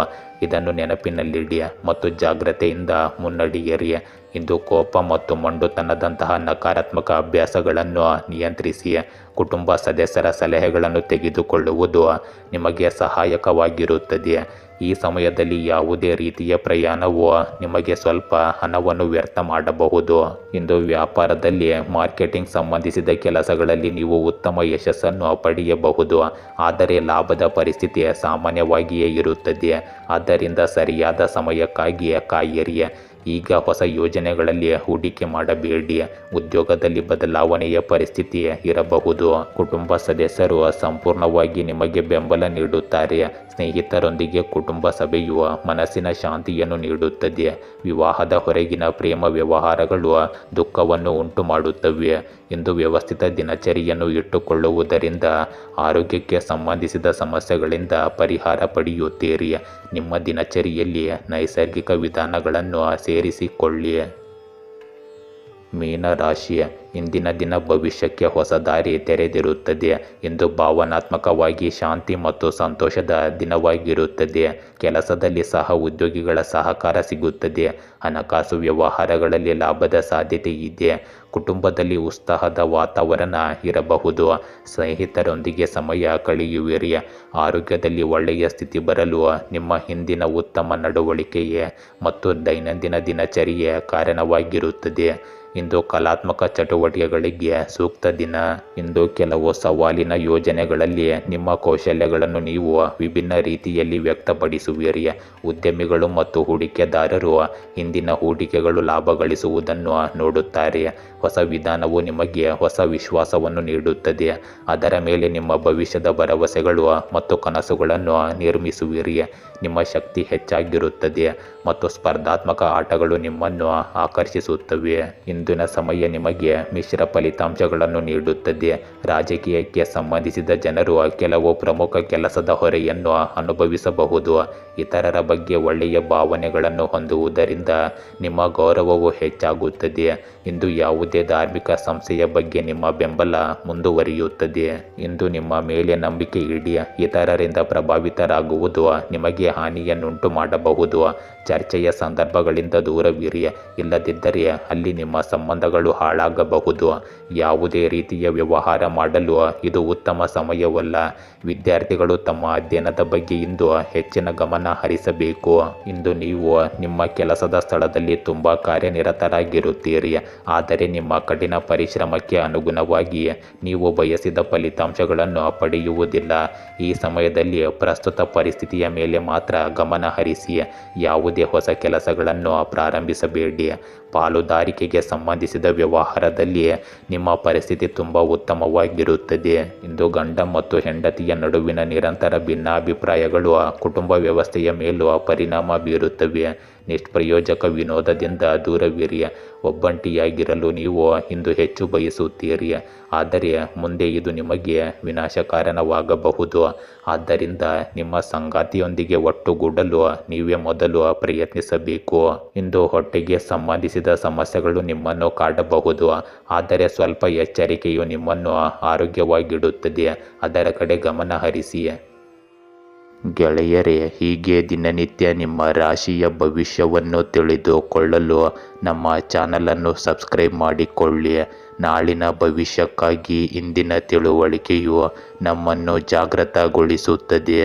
ಇದನ್ನು ನೆನಪಿನಲ್ಲಿಡಿ ಮತ್ತು ಜಾಗ್ರತೆಯಿಂದ ಮುನ್ನಡೆಯಿರಿ. ಇಂದು ಕೋಪ ಮತ್ತು ಮೊಂಡುತನದಂತಹ ನಕಾರಾತ್ಮಕ ಅಭ್ಯಾಸಗಳನ್ನು ನಿಯಂತ್ರಿಸಿ. ಕುಟುಂಬ ಸದಸ್ಯರ ಸಲಹೆಗಳನ್ನು ತೆಗೆದುಕೊಳ್ಳುವುದು ನಿಮಗೆ ಸಹಾಯಕವಾಗಿರುತ್ತದೆ. ಈ ಸಮಯದಲ್ಲಿ ಯಾವುದೇ ರೀತಿಯ ಪ್ರಯಾಣವು ನಿಮಗೆ ಸ್ವಲ್ಪ ಹಣವನ್ನು ವ್ಯರ್ಥ ಮಾಡಬಹುದು. ಇಂದು ವ್ಯಾಪಾರದಲ್ಲಿ ಮಾರ್ಕೆಟಿಂಗ್ ಸಂಬಂಧಿಸಿದ ಕೆಲಸಗಳಲ್ಲಿ ನೀವು ಉತ್ತಮ ಯಶಸ್ಸನ್ನು ಪಡೆಯಬಹುದು, ಆದರೆ ಲಾಭದ ಪರಿಸ್ಥಿತಿ ಸಾಮಾನ್ಯವಾಗಿಯೇ ಇರುತ್ತದೆ. ಆದ್ದರಿಂದ ಸರಿಯಾದ ಸಮಯಕ್ಕಾಗಿ ಕಾಯಿರಿ. ಈಗ ಹೊಸ ಯೋಜನೆಗಳಲ್ಲಿ ಹೂಡಿಕೆ ಮಾಡಬೇಡಿ. ಉದ್ಯೋಗದಲ್ಲಿ ಬದಲಾವಣೆಯ ಪರಿಸ್ಥಿತಿ ಇರಬಹುದು. ಕುಟುಂಬ ಸದಸ್ಯರು ಸಂಪೂರ್ಣವಾಗಿ ನಿಮಗೆ ಬೆಂಬಲ ನೀಡುತ್ತಾರೆ. ಸ್ನೇಹಿತರೊಂದಿಗೆ ಕುಟುಂಬ ಸಭೆಯು ಮನಸ್ಸಿನ ಶಾಂತಿಯನ್ನು ನೀಡುತ್ತದೆ. ವಿವಾಹದ ಹೊರಗಿನ ಪ್ರೇಮ ವ್ಯವಹಾರಗಳು ದುಃಖವನ್ನು ಉಂಟು ಮಾಡುತ್ತವೆ. ಇಂದು ವ್ಯವಸ್ಥಿತ ದಿನಚರಿಯನ್ನು ಇಟ್ಟುಕೊಳ್ಳುವುದರಿಂದ ಆರೋಗ್ಯಕ್ಕೆ ಸಂಬಂಧಿಸಿದ ಸಮಸ್ಯೆಗಳಿಂದ ಪರಿಹಾರ ಪಡೆಯುತ್ತೀರಿ. ನಿಮ್ಮ ದಿನಚರಿಯಲ್ಲಿ ನೈಸರ್ಗಿಕ ವಿಧಾನಗಳನ್ನು ಸೇರಿಸಿಕೊಳ್ಳಿ. ಮೀನರಾಶಿ, ಇಂದಿನ ದಿನ ಭವಿಷ್ಯಕ್ಕೆ ಹೊಸ ದಾರಿ ತೆರೆದಿರುತ್ತದೆ. ಇಂದು ಭಾವನಾತ್ಮಕವಾಗಿ ಶಾಂತಿ ಮತ್ತು ಸಂತೋಷದ ದಿನವಾಗಿರುತ್ತದೆ. ಕೆಲಸದಲ್ಲಿ ಸಹ ಉದ್ಯೋಗಿಗಳ ಸಹಕಾರ ಸಿಗುತ್ತದೆ. ಹಣಕಾಸು ವ್ಯವಹಾರಗಳಲ್ಲಿ ಲಾಭದ ಸಾಧ್ಯತೆ ಇದೆ. ಕುಟುಂಬದಲ್ಲಿ ಉತ್ಸಾಹದ ವಾತಾವರಣ ಇರಬಹುದು. ಸ್ನೇಹಿತರೊಂದಿಗೆ ಸಮಯ ಕಳೆಯುವಿರಿ. ಆರೋಗ್ಯದಲ್ಲಿ ಒಳ್ಳೆಯ ಸ್ಥಿತಿ ಬರಲು ನಿಮ್ಮ ಹಿಂದಿನ ಉತ್ತಮ ನಡವಳಿಕೆಯೇ ಮತ್ತು ದೈನಂದಿನ ದಿನಚರಿಯೇ ಕಾರಣವಾಗಿರುತ್ತದೆ. ಇಂದು ಕಲಾತ್ಮಕ ಚಟುವಟಿಕೆಗಳಿಗೆ ಸೂಕ್ತ ದಿನ. ಇಂದು ಕೆಲವು ಸವಾಲಿನ ಯೋಜನೆಗಳಲ್ಲಿ ನಿಮ್ಮ ಕೌಶಲ್ಯಗಳನ್ನು ನೀವು ವಿಭಿನ್ನ ರೀತಿಯಲ್ಲಿ ವ್ಯಕ್ತಪಡಿಸುವಿರಿ. ಉದ್ಯಮಿಗಳು ಮತ್ತು ಹೂಡಿಕೆದಾರರು ಹಿಂದಿನ ಹೂಡಿಕೆಗಳು ಲಾಭ ಗಳಿಸುವುದನ್ನು ನೋಡುತ್ತಾರೆ. ಹೊಸ ವಿಧಾನವು ನಿಮಗೆ ಹೊಸ ವಿಶ್ವಾಸವನ್ನು ನೀಡುತ್ತದೆ. ಅದರ ಮೇಲೆ ನಿಮ್ಮ ಭವಿಷ್ಯದ ಭರವಸೆಗಳು ಮತ್ತು ಕನಸುಗಳನ್ನು ನಿರ್ಮಿಸುವಿರಿ. ನಿಮ್ಮ ಶಕ್ತಿ ಹೆಚ್ಚಾಗಿರುತ್ತದೆ ಮತ್ತು ಸ್ಪರ್ಧಾತ್ಮಕ ಆಟಗಳು ನಿಮ್ಮನ್ನು ಆಕರ್ಷಿಸುತ್ತವೆ. ಇಂದಿನ ಸಮಯ ನಿಮಗೆ ಮಿಶ್ರ ಫಲಿತಾಂಶಗಳನ್ನು ನೀಡುತ್ತದೆ. ರಾಜಕೀಯಕ್ಕೆ ಸಂಬಂಧಿಸಿದ ಜನರು ಕೆಲವು ಪ್ರಮುಖ ಕೆಲಸದ ಹೊರೆಯನ್ನು ಅನುಭವಿಸಬಹುದು. ಇತರರ ಬಗ್ಗೆ ಒಳ್ಳೆಯ ಭಾವನೆಗಳನ್ನು ಹೊಂದುವುದರಿಂದ ನಿಮ್ಮ ಗೌರವವು ಹೆಚ್ಚಾಗುತ್ತದೆ. ಇಂದು ಯಾವುದೇ ಧಾರ್ಮಿಕ ಸಂಸ್ಥೆಯ ಬಗ್ಗೆ ನಿಮ್ಮ ಬೆಂಬಲ ಮುಂದುವರಿಯುತ್ತದೆ. ಇಂದು ನಿಮ್ಮ ಮೇಲೆ ನಂಬಿಕೆ ಇಡಿ. ಇತರರಿಂದ ಪ್ರಭಾವಿತರಾಗುವುದು ನಿಮಗೆ ಹಾನಿಯನ್ನುಂಟು ಮಾಡಬಹುದು. ಚರ್ಚೆಯ ಸಂದರ್ಭಗಳಿಂದ ದೂರವಿರಿ, ಇಲ್ಲದಿದ್ದರೆ ಅಲ್ಲಿ ನಿಮ್ಮ ಸಂಬಂಧಗಳು ಹಾಳಾಗಬಹುದು. ಯಾವುದೇ ರೀತಿಯ ವ್ಯವಹಾರ ಮಾಡಲು ಇದು ಉತ್ತಮ ಸಮಯವಲ್ಲ. ವಿದ್ಯಾರ್ಥಿಗಳು ತಮ್ಮ ಅಧ್ಯಯನದ ಬಗ್ಗೆ ಇಂದು ಹೆಚ್ಚಿನ ಗಮನ ಹರಿಸಬೇಕು. ಇಂದು ನೀವು ನಿಮ್ಮ ಕೆಲಸದ ಸ್ಥಳದಲ್ಲಿ ತುಂಬ ಕಾರ್ಯನಿರತರಾಗಿರುತ್ತೀರಿ, ಆದರೆ ನಿಮ್ಮ ಕಠಿಣ ಪರಿಶ್ರಮಕ್ಕೆ ಅನುಗುಣವಾಗಿ ನೀವು ಬಯಸಿದ ಫಲಿತಾಂಶಗಳನ್ನು ಪಡೆಯುವುದಿಲ್ಲ. ಈ ಸಮಯದಲ್ಲಿ ಪ್ರಸ್ತುತ ಪರಿಸ್ಥಿತಿಯ ಮೇಲೆ ಮಾತ್ರ ಗಮನ ಹರಿಸಿ. ಯಾವುದೇ ಹೊಸ ಕೆಲಸಗಳನ್ನು ಪ್ರಾರಂಭಿಸಬೇಡಿ. ಪಾಲುದಾರಿಕೆಗೆ ಸಂಬಂಧಿಸಿದ ವ್ಯವಹಾರದಲ್ಲಿ ನಿಮ್ಮ ಪರಿಸ್ಥಿತಿ ತುಂಬ ಉತ್ತಮವಾಗಿರುತ್ತದೆ. ಇಂದು ಗಂಡ ಮತ್ತು ಹೆಂಡತಿಯ ನಡುವಿನ ನಿರಂತರ ಭಿನ್ನಾಭಿಪ್ರಾಯಗಳು ಕುಟುಂಬ ವ್ಯವಸ್ಥೆಯ ಮೇಲೂ ಪರಿಣಾಮ ಬೀರುತ್ತವೆ. ನಿಷ್ಪ್ರಯೋಜಕ ವಿನೋದದಿಂದ ದೂರವಿರಿ. ಒಬ್ಬಂಟಿಯಾಗಿರಲು ನೀವು ಇಂದು ಹೆಚ್ಚು ಬಯಸುತ್ತೀರಿ, ಆದರೆ ಮುಂದೆ ಇದು ನಿಮಗೆ ವಿನಾಶಕಾರಣವಾಗಬಹುದು. ಆದ್ದರಿಂದ ನಿಮ್ಮ ಸಂಗಾತಿಯೊಂದಿಗೆ ಒಟ್ಟುಗೂಡಲು ನೀವೇ ಮೊದಲು ಪ್ರಯತ್ನಿಸಬೇಕು. ಇಂದು ಹೊಟ್ಟೆಗೆ ಸಂಬಂಧಿಸಿದ ಸಮಸ್ಯೆಗಳು ನಿಮ್ಮನ್ನು ಕಾಡಬಹುದು, ಆದರೆ ಸ್ವಲ್ಪ ಎಚ್ಚರಿಕೆಯು ನಿಮ್ಮನ್ನು ಆರೋಗ್ಯವಾಗಿಡುತ್ತದೆ. ಅದರ ಕಡೆ ಗಮನ ಹರಿಸಿ. ಗೆಳೆಯರೇ, ಹೀಗೆ ದಿನನಿತ್ಯ ನಿಮ್ಮ ರಾಶಿಯ ಭವಿಷ್ಯವನ್ನು ತಿಳಿದುಕೊಳ್ಳಲು ನಮ್ಮ ಚಾನಲನ್ನು ಸಬ್ಸ್ಕ್ರೈಬ್ ಮಾಡಿಕೊಳ್ಳಿ. ನಾಳಿನ ಭವಿಷ್ಯಕ್ಕಾಗಿ ಇಂದಿನ ತಿಳುವಳಿಕೆಯು ನಮ್ಮನ್ನು ಜಾಗೃತಗೊಳಿಸುತ್ತದೆ.